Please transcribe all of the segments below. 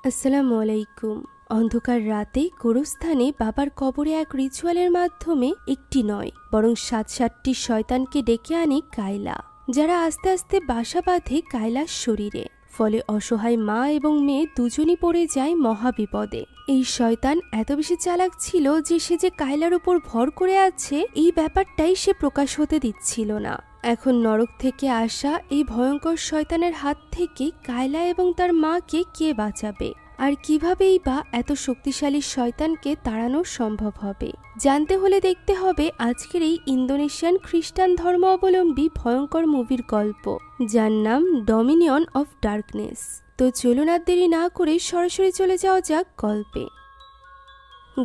আসসালামু আলাইকুম। অন্ধকার রাতে গোরস্থানে বাবার কবরে এক রিচুয়ালের মাধ্যমে একটি নয় বরং ৭টি শয়তানকে ডেকে আনে কায়লা, যারা আস্তে আস্তে বাসা বাঁধে কায়লার শরীরে। ফলে অসহায় মা এবং মেয়ে দুজনই পড়ে যায় মহাবিপদে। এই শয়তান এত বেশি চালাক ছিল যে সে যে কায়লার উপর ভর করে আছে এই ব্যাপারটাই সে প্রকাশ হতে দিচ্ছিল না। এখন নরক থেকে আসা এই ভয়ঙ্কর শয়তানের হাত থেকে কায়লা এবং তার মাকে কে বাঁচাবে, আর কিভাবেই বা এত শক্তিশালী শয়তানকে তাড়ানো সম্ভব হবে? জানতে হলে দেখতে হবে আজকের এই ইন্দোনেশিয়ান খ্রিস্টান ধর্ম অবলম্বী ভয়ঙ্কর মুভির গল্প, যার নাম ডমিনিয়ন অফ ডার্কনেস। তো চলুন আর দেরি না করে সরাসরি চলে যাওয়া যাক গল্পে।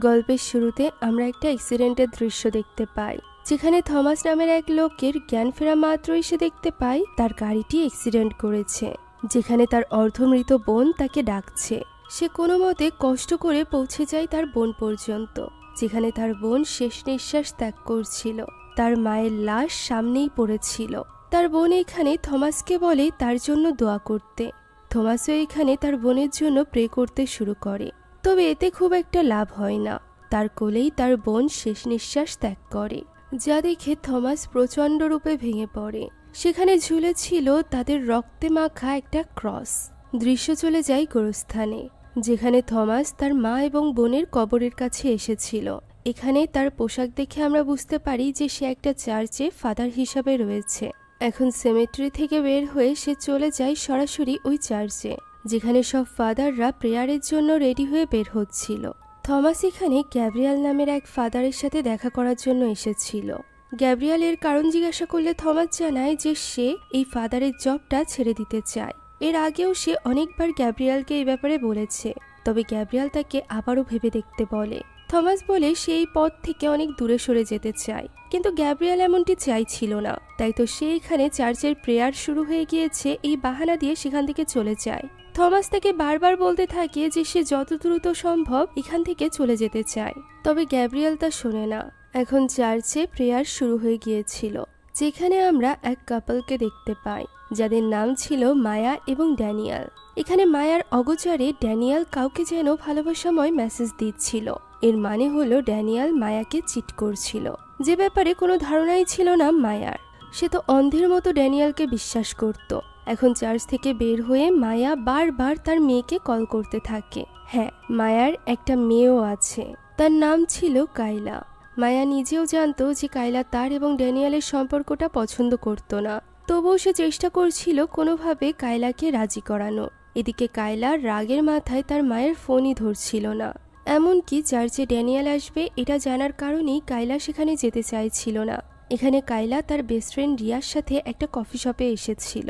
গল্পের শুরুতে আমরা একটা অ্যাক্সিডেন্টের দৃশ্য দেখতে পাই, যেখানে থমাস নামের এক লোকের জ্ঞান ফেরা মাত্রই সে দেখতে পায় তার গাড়িটি অ্যাক্সিডেন্ট করেছে, যেখানে তার অর্ধমৃত বোন তাকে ডাকছে। সে কোনো মতে কষ্ট করে পৌঁছে যায় তার বোন পর্যন্ত, যেখানে তার বোন শেষ নিঃশ্বাস ত্যাগ করছিল। তার মায়ের লাশ সামনেই পড়েছিল। তার বোন এখানে থমাসকে বলে তার জন্য দোয়া করতে। থমাসও এখানে তার বোনের জন্য প্রে করতে শুরু করে, তবে এতে খুব একটা লাভ হয় না। তার কোলেই তার বোন শেষ নিঃশ্বাস ত্যাগ করে, যা দেখে থমাস প্রচণ্ড রূপে ভেঙে পড়ে। সেখানে ঝুলেছিল তাদের রক্তে মাখা একটা ক্রস। দৃশ্য চলে যায় গোরস্থানে, যেখানে থমাস তার মা এবং বোনের কবরের কাছে এসেছিল। এখানে তার পোশাক দেখে আমরা বুঝতে পারি যে সে একটা চার্চে ফাদার হিসাবে রয়েছে। এখন সেমেট্রি থেকে বের হয়ে সে চলে যায় সরাসরি ওই চার্চে, যেখানে সব ফাদাররা প্রেয়ারের জন্য রেডি হয়ে বের হচ্ছিল। থমাস এখানে গ্যাব্রিয়াল নামের এক ফাদারের সাথে দেখা করার জন্য এসেছিল। গ্যাব্রিয়ালের কারণ জিজ্ঞাসা করলে থমাস জানায় যে সে এই ফাদারের জবটা ছেড়ে দিতে চায়। এর আগেও সে অনেকবার গ্যাব্রিয়ালকে এই ব্যাপারে বলেছে, তবে গ্যাব্রিয়াল তাকে আবারও ভেবে দেখতে বলে। থমাস বলে সে এই পথ থেকে অনেক দূরে সরে যেতে চায়, কিন্তু গ্যাব্রিয়াল এমনটি চাইছিল না। তাই তো সে এখানে চার্চের প্রেয়ার শুরু হয়ে গিয়েছে এই বাহানা দিয়ে সেখান থেকে চলে যায়। থমাস তাকে বারবার বলতে থাকে যে সে যত দ্রুত সম্ভব এখান থেকে চলে যেতে চায়, তবে গ্যাব্রিয়াল তা শোনে না। এখন চার্চে প্রেয়ার শুরু হয়ে গিয়েছিল, যেখানে আমরা এক কাপলকে দেখতে পাই, যাদের নাম ছিল মায়া এবং ড্যানিয়েল। এখানে মায়ার অগোচরে ড্যানিয়েল কাউকে যেন ভালোবাসাময় মেসেজ দিচ্ছিল। এর মানে হলো ড্যানিয়েল মায়াকে চিট করছিল, যে ব্যাপারে কোনো ধারণাই ছিল না মায়ার। সে তো অন্ধের মতো ড্যানিয়েলকে বিশ্বাস করত। এখন চার্চ থেকে বের হয়ে মায়া বারবার তার মেয়েকে কল করতে থাকে। হ্যাঁ, মায়ার একটা মেয়েও আছে, তার নাম ছিল কায়লা। মায়া নিজেও জানতো যে কায়লা তার এবং ড্যানিয়েলের সম্পর্কটা পছন্দ করত না, তবুও সে চেষ্টা করছিল কোনোভাবে কায়লাকে রাজি করানো। এদিকে কায়লা রাগের মাথায় তার মায়ের ফোনই ধরছিল না। এমনকি চার্চে ড্যানিয়েল আসবে এটা জানার কারণেই কায়লা সেখানে যেতে চাইছিল না। এখানে কায়লা তার বেস্ট ফ্রেন্ড রিয়ার সাথে একটা কফি শপে এসেছিল।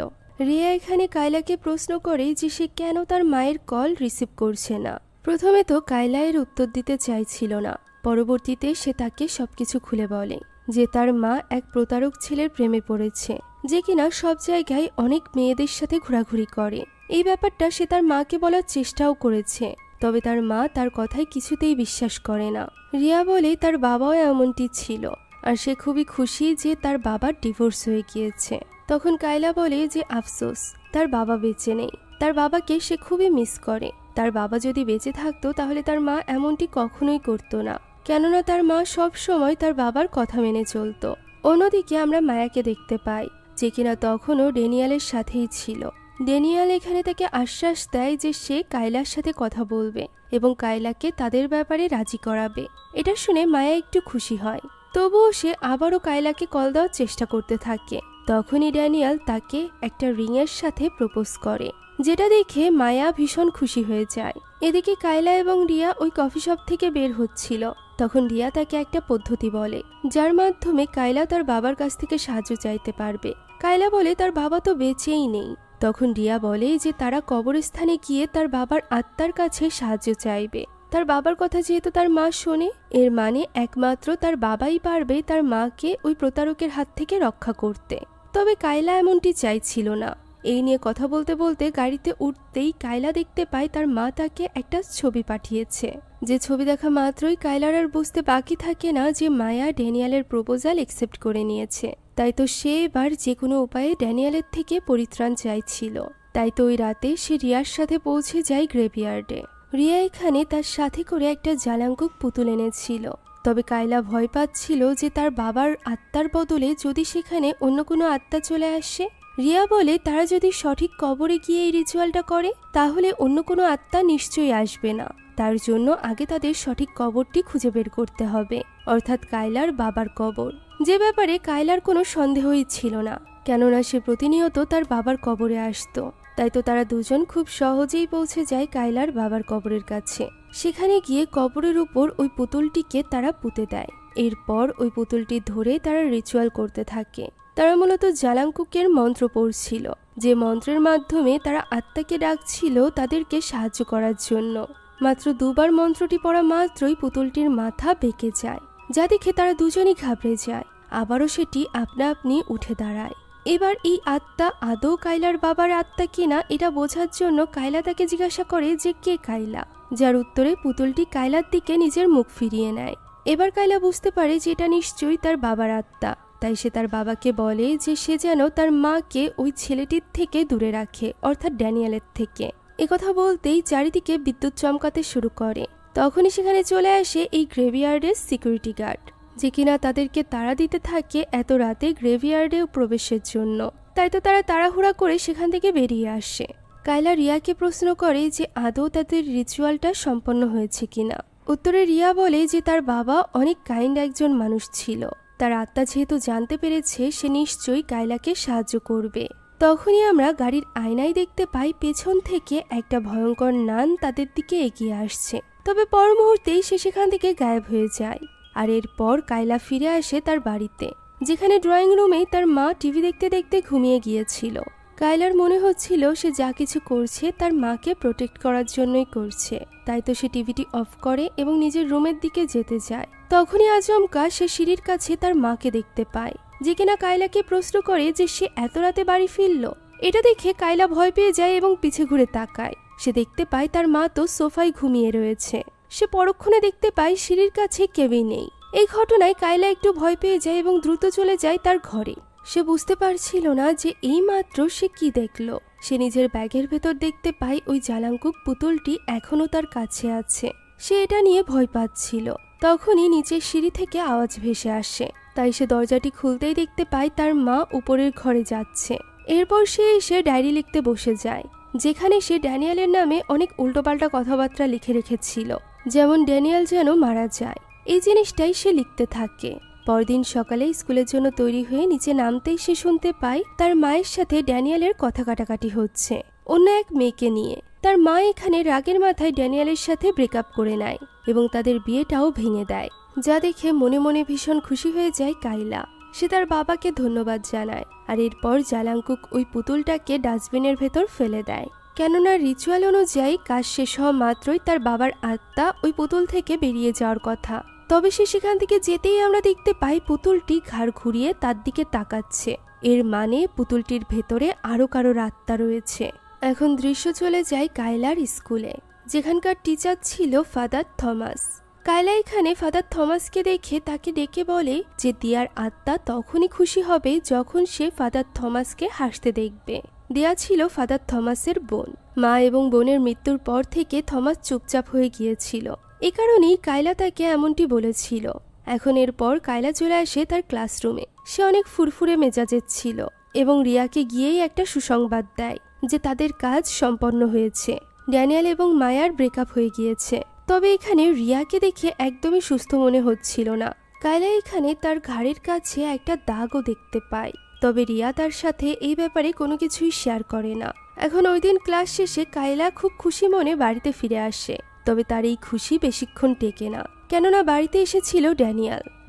রিয়া এখানে কায়লাকে প্রশ্ন করে যে সে কেন তার মায়ের কল রিসিভ করছে না। প্রথমে তো কায়লা এর উত্তর দিতে চাইছিল না, পরবর্তীতে সে তাকে সবকিছু খুলে বলে যে তার মা এক প্রতারক ছেলের প্রেমে পড়েছে, যে কিনা সব জায়গায় অনেক মেয়েদের সাথে ঘোরাঘুরি করে। এই ব্যাপারটা সে তার মাকে বলার চেষ্টাও করেছে, তবে তার মা তার কথায় কিছুতেই বিশ্বাস করে না। রিয়া বলে তার বাবাও এমনটি ছিল, আর সে খুবই খুশি যে তার বাবার ডিভোর্স হয়ে গিয়েছে। তখন কায়লা বলে যে আফসোস তার বাবা বেঁচে নেই, তার বাবাকে সে খুবই মিস করে। তার বাবা যদি বেঁচে থাকতো তাহলে তার মা এমনটি কখনোই করতো না, কেননা তার মা সব সময় তার বাবার কথা মেনে চলতো। অন্যদিকে আমরা মায়াকে দেখতে পাই, যে কিনা তখনও ড্যানিয়েলের সাথেই ছিল। ড্যানিয়েল এখানে তাকে আশ্বাস দেয় যে সে কায়লার সাথে কথা বলবে এবং কায়লাকে তাদের ব্যাপারে রাজি করাবে। এটা শুনে মায়া একটু খুশি হয়, তবুও সে আবারও কায়লাকে কল দেওয়ার চেষ্টা করতে থাকে। তখনই ড্যানিয়েল তাকে একটা রিংয়ের সাথে প্রপোজ করে, যেটা দেখে মায়া ভীষণ খুশি হয়ে যায়। এদিকে কায়লা এবং রিয়া ওই কফি শপ থেকে বের হচ্ছিল। তখন রিয়া তাকে একটা পদ্ধতি বলে, যার মাধ্যমে কায়লা তার বাবার কাছ থেকে সাহায্য চাইতে পারবে। কায়লা বলে তার বাবা তো বেঁচেই নেই। তখন রিয়া বলে যে তারা কবরস্থানে গিয়ে তার বাবার আত্মার কাছে সাহায্য চাইবে। তার বাবার কথা যেহেতু তার মা শোনে, এর মানে একমাত্র তার বাবাই পারবে তার মাকে ওই প্রতারকের হাত থেকে রক্ষা করতে। তবে কায়লা এমনটি চাইছিল না। এই নিয়ে কথা বলতে বলতে গাড়িতে উঠতেই কায়লা দেখতে পায় তার মা তাকে একটা ছবি পাঠিয়েছে, যে ছবি দেখা মাত্রই কায়লার আর বুঝতে বাকি থাকে না যে মায়া ড্যানিয়েলের প্রপোজাল অ্যাকসেপ্ট করে নিয়েছে। তাই তো সে এবার যে কোনো উপায়ে ড্যানিয়েলের থেকে পরিত্রাণ চাইছিল। তাই তো ওই রাতে সে রিয়ার সাথে পৌঁছে যায় গ্রেভইয়ার্ডে। রিয়া এখানে তার সাথে করে একটা জালাঙ্কুক পুতুল এনেছিল। তবে কায়লা ভয় পাচ্ছিল যে তার বাবার আত্মার বদলে যদি সেখানে অন্য কোনো আত্মা চলে আসে। রিয়া বলে তারা যদি সঠিক কবরে গিয়ে এই রিচুয়ালটা করে তাহলে অন্য কোনো আত্মা নিশ্চয়ই আসবে না। তার জন্য আগে তাদের সঠিক কবরটি খুঁজে বের করতে হবে, অর্থাৎ কায়লার বাবার কবর, যে ব্যাপারে কায়লার কোনো সন্দেহই ছিল না, কেননা সে প্রতিনিয়ত তার বাবার কবরে আসতো। তাই তো তারা দুজন খুব সহজেই পৌঁছে যায় কায়লার বাবার কবরের কাছে। সেখানে গিয়ে কবরের উপর ওই পুতুলটিকে তারা পুঁতে দেয়। এরপর ওই পুতুলটি ধরে তারা রিচুয়াল করতে থাকে। তারা মূলত জালাঙ্কুকের মন্ত্র পড়ছিল, যে মন্ত্রের মাধ্যমে তারা আত্মাকে ডাকছিল তাদেরকে সাহায্য করার জন্য। মাত্র দুবার মন্ত্রটি পড়া মাত্রই পুতুলটির মাথা বেঁকে যায়, যা দেখে তারা দুজনই ঘাবড়ে যায়। আবারও সেটি আপনা আপনি উঠে দাঁড়ায়। এবার এই আত্মা আদৌ কায়লার বাবার আত্মা কিনা এটা বোঝার জন্য কায়লা তাকে জিজ্ঞাসা করে যে কে কায়লা, যার উত্তরে পুতুলটি কায়লার দিকে নিজের মুখ ফিরিয়ে নেয়। এবার কায়লা বুঝতে পারে যে এটা নিশ্চয়ই তার বাবার আত্মা। তাই সে তার বাবাকে বলে যে সে যেন তার মাকে ওই ছেলেটির থেকে দূরে রাখে, অর্থাৎ ড্যানিয়েলের থেকে। একথা বলতেই চারিদিকে বিদ্যুৎ চমকাতে শুরু করে। তখনই সেখানে চলে আসে এই গ্রেভইয়ার্ডের সিকিউরিটি গার্ড, যে কিনা তাদেরকে তাড়া দিতে থাকে এত রাতে গ্রেভইয়ার্ডে প্রবেশের জন্য। তাই তো তারা তাড়াহুড়া করে সেখান থেকে বেরিয়ে আসে। কায়লা রিয়াকে প্রশ্ন করে যে আদৌ তাদের রিচুয়ালটা সম্পন্ন হয়েছে কিনা। উত্তরে রিয়া বলে যে তার বাবা অনেক কাইন্ড একজন মানুষ ছিল, তার আত্মা যেহেতু জানতে পেরেছে সে নিশ্চয়ই কায়লাকে সাহায্য করবে। তখনই আমরা গাড়ির আয়নায় দেখতে পাই পেছন থেকে একটা ভয়ঙ্কর নান তাদের দিকে এগিয়ে আসছে। তবে পর মুহূর্তেই সে সেখান থেকে গায়েব হয়ে যায়। আর এরপর কায়লা ফিরে আসে তার বাড়িতে, যেখানে ড্রয়িং রুমে তার মা টিভি দেখতে দেখতে ঘুমিয়ে গিয়েছিল। কায়লার মনে হচ্ছিল সে যা কিছু করছে তার মাকে প্রোটেক্ট করার জন্যই করছে। তাই তো সে টিভিটি অফ করে এবং নিজের রুমের দিকে যেতে যায়। তখনই আচমকা সে সিঁড়ির কাছে তার মাকে দেখতে পায়, যে কিনা কায়লাকে প্রশ্ন করে যে সে এত রাতে বাড়ি ফিরল। এটা দেখে কায়লা ভয় পেয়ে যায় এবং পিছে ঘুরে তাকায়। সে দেখতে পায় তার মা তো সোফায় ঘুমিয়ে রয়েছে। সে পরক্ষণে দেখতে পায় সিঁড়ির কাছে কেউই নেই। এই ঘটনায় কায়লা একটু ভয় পেয়ে যায় এবং দ্রুত চলে যায় তার ঘরে। সে বুঝতে পারছিল না যে এই মাত্র সে কি দেখল। সে নিজের ব্যাগের ভেতর দেখতে পায় ওই জালাঙ্কুক পুতুলটি এখনো তার কাছে আছে। সে এটা নিয়ে ভয় পাচ্ছিল। তখনই নিচের সিঁড়ি থেকে আওয়াজ ভেসে আসে। তাই সে দরজাটি খুলতেই দেখতে পায় তার মা উপরের ঘরে যাচ্ছে। এরপর সে এসে ডায়েরি লিখতে বসে যায়, যেখানে সে ড্যানিয়েলের নামে অনেক উল্টোপাল্টা কথাবার্তা লিখে রেখেছিল, যেমন ড্যানিয়েল যেন মারা যায়। এই জিনিসটাই সে লিখতে থাকে। পরদিন সকালে স্কুলের জন্য তৈরি হয়ে নিচে নামতেই সে শুনতে পায় তার মায়ের সাথে ড্যানিয়েলের কথা কাটাকাটি হচ্ছে অন্য এক মেয়েকে নিয়ে। তার মা এখানে রাগের মাথায় ড্যানিয়েলের সাথে ব্রেকআপ করে নেয় এবং তাদের বিয়েটাও ভেঙে দেয়, যা দেখে মনে মনে ভীষণ খুশি হয়ে যায় কায়লা। সে তার বাবাকে ধন্যবাদ জানায়। আর এরপর জালাঙ্কুক ওই পুতুলটাকে ডাস্টবিনের ভেতর ফেলে দেয়, কেননা রিচুয়াল অনুযায়ী কাজ শেষ হওয়া মাত্রই তার বাবার আত্মা ওই পুতুল থেকে বেরিয়ে যাওয়ার কথা। তবে সে সেখান থেকে যেতেই আমরা দেখতে পাই পুতুলটি ঘাড় ঘুরিয়ে তার দিকে তাকাচ্ছে। এর মানে পুতুলটির ভেতরে আরো কারোর আত্মা রয়েছে। এখন দৃশ্য চলে যায় কায়লার স্কুলে, যেখানকার টিচার ছিল ফাদার থমাস। কায়লা এখানে ফাদার থমাসকে দেখে তাকে ডেকে বলে যে দিয়ার আত্মা তখনই খুশি হবে যখন সে ফাদার থমাসকে হাসতে দেখবে। দিয়া ছিল ফাদার থমাসের বোন। মা এবং বোনের মৃত্যুর পর থেকে থমাস চুপচাপ হয়ে গিয়েছিল। এ কারণেই কায়লা তাকে এমনটি বলেছিল। এখন এরপর কায়লা চলে আসে তার ক্লাসরুমে। সে অনেক ফুরফুরে মেজাজের ছিল এবং রিয়াকে গিয়েই একটা সুসংবাদ দেয় যে তাদের কাজ সম্পন্ন হয়েছে। ড্যানিয়েল এবং মায়ার ব্রেকআপ হয়ে গিয়েছে। তবে এখানে রিয়াকে দেখে একদমই সুস্থ মনে হচ্ছিল না। কায়লা এখানে তার ঘাড়ের কাছে একটা দাগও দেখতে পায়। তবে রিয়া তার সাথে এই ব্যাপারে কোনো কিছুই শেয়ার করে না। এখন ওই দিন ক্লাস শেষে কায়লা খুব খুশি মনে বাড়িতে ফিরে আসে। তবে তার এই খুশি বেশিক্ষণ টেকে না, কেননা বাড়িতে এসেছিল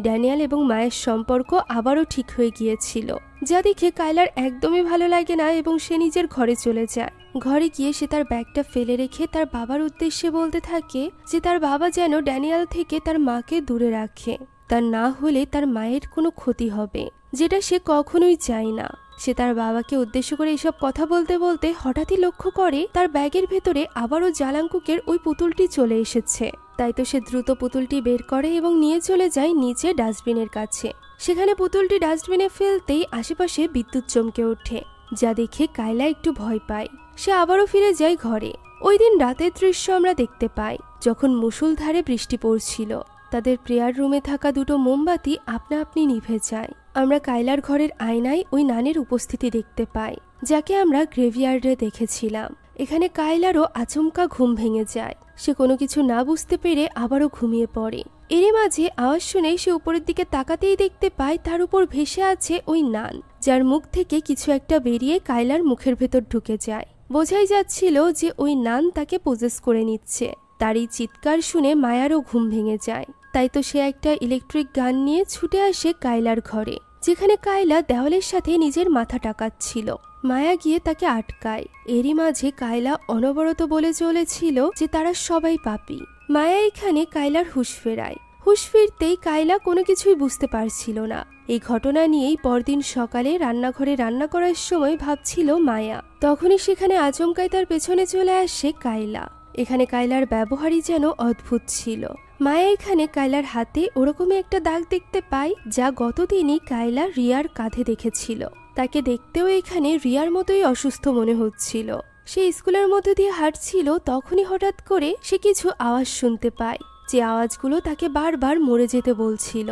ড্যানিয়েল এবং মায়ের সম্পর্ক আবারও ঠিক হয়ে গিয়েছিল, যা দেখে কায়লার একদমই ভালো লাগে না এবং সে নিজের ঘরে চলে যায়। ঘরে গিয়ে সে তার ব্যাগটা ফেলে রেখে তার বাবার উদ্দেশ্যে বলতে থাকে যে তার বাবা যেন ড্যানিয়েল থেকে তার মাকে দূরে রাখে, তা না হলে তার মায়ের কোনো ক্ষতি হবে, যেটা সে কখনোই চায় না। সে তার বাবাকে উদ্দেশ্য করে এসব কথা বলতে বলতে হঠাৎই লক্ষ্য করে তার ব্যাগের ভেতরে আবারও জালাঙ্কুকের ওই পুতুলটি চলে এসেছে। তাই তো সে দ্রুত পুতুলটি বের করে এবং নিয়ে চলে যায় নিচে ডাস্টবিনের কাছে। সেখানে পুতুলটি ডাস্টবিনে ফেলতেই আশেপাশে বিদ্যুৎ চমকে ওঠে, যা দেখে কায়লা একটু ভয় পায়। সে আবারও ফিরে যায় ঘরে। ওই দিন রাতের দৃশ্য আমরা দেখতে পাই, যখন মুষলধারে বৃষ্টি পড়ছিল। তাদের প্রেয়ার রুমে থাকা দুটো মোমবাতি আপনা আপনি নিভে যায়। আমরা কাইলার ঘরের আয়নায় ওই নানের উপস্থিতি দেখতে পাই, যাকে আমরা গ্রেভিয়ার্ডে দেখেছিলাম। এখানে কাইলারও আচমকা ঘুম ভেঙে যায়। সে কোনো কিছু না বুঝতে পেরে আবারও ঘুমিয়ে পড়ে। এরই মাঝে আওয়াজ শুনে সে উপরের দিকে তাকাতেই দেখতে পায় তার উপর ভেসে আছে ওই নান, যার মুখ থেকে কিছু একটা বেরিয়ে কাইলার মুখের ভেতর ঢুকে যায়। বোঝাই যাচ্ছিল যে ওই নান তাকে পজেস করে নিচ্ছে। তার এই চিৎকার শুনে মায়ারও ঘুম ভেঙে যায়। তাই তো সে একটা ইলেকট্রিক গান নিয়ে ছুটে আসে কাইলার ঘরে, যেখানে কাইলা দেওয়ালের সাথে নিজের মাথা টাকাচ্ছিল। মায়া গিয়ে তাকে আটকায়। এরই মাঝে কাইলা অনবরত বলে চলেছিল যে তারা সবাই পাপী। মায়া এখানে কাইলার হুঁশ ফেরায়। হুঁশ ফিরতেই কাইলা কোনো কিছুই বুঝতে পারছিল না। এই ঘটনা নিয়েই পরদিন সকালে রান্নাঘরে রান্না করার সময় ভাবছিল মায়া। তখনই সেখানে আচমকাই তার পেছনে চলে আসে কাইলা। এখানে কাইলার ব্যবহারই যেন অদ্ভুত ছিল। মায়া এখানে কাইলার হাতে ওরকমই একটা দাগ দেখতে পায়, যা গতদিনই কাইলা রিয়ার কাঁধে দেখেছিল। তাকে দেখতেও এখানে রিয়ার মতোই অসুস্থ মনে হচ্ছিল। সে স্কুলের মধ্যে দিয়ে হাঁটছিল, তখনই হঠাৎ করে সে কিছু আওয়াজ শুনতে পায়, যে আওয়াজগুলো তাকে বারবার মরে যেতে বলছিল।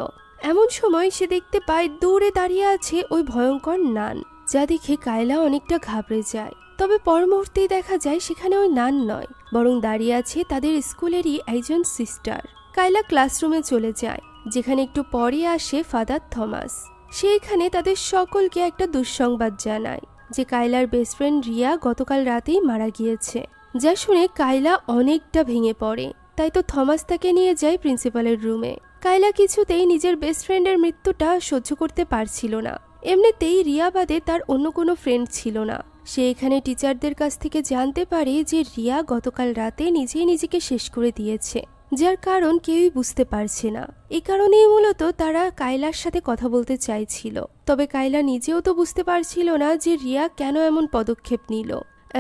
এমন সময় সে দেখতে পায় দূরে দাঁড়িয়ে আছে ওই ভয়ঙ্কর নান, যা দেখে কাইলা অনেকটা ঘাবড়ে যায়। তবে পর মুহূর্তেই দেখা যায় সেখানে ওই নান নয়, বরং দাঁড়িয়ে আছে তাদের স্কুলেরই একজন সিস্টার। কাইলা ক্লাসরুমে চলে যায়, যেখানে একটু পরে আসে ফাদার থমাস। সে এখানে তাদের সকলকে একটা দুঃসংবাদ জানায় যে কাইলার বেস্ট ফ্রেন্ড রিয়া গতকাল রাতেই মারা গিয়েছে। যা শুনে কাইলা অনেকটা ভেঙে পড়ে। তাই তো থমাস তাকে নিয়ে যায় প্রিন্সিপালের রুমে। কাইলা কিছুতেই নিজের বেস্ট ফ্রেন্ডের মৃত্যুটা সহ্য করতে পারছিল না। এমনিতেই রিয়া বাদে তার অন্য কোনো ফ্রেন্ড ছিল না। সে এখানে টিচারদের কাছ থেকে জানতে পারে যে রিয়া গতকাল রাতে নিজেই নিজেকে শেষ করে দিয়েছে, যার কারণ কেউই বুঝতে পারছে না। এই কারণেই মূলত তারা কাইলার সাথে কথা বলতে চাইছিল। তবে কাইলা নিজেও তো বুঝতে পারছিল না যে রিয়া কেন এমন পদক্ষেপ নিল।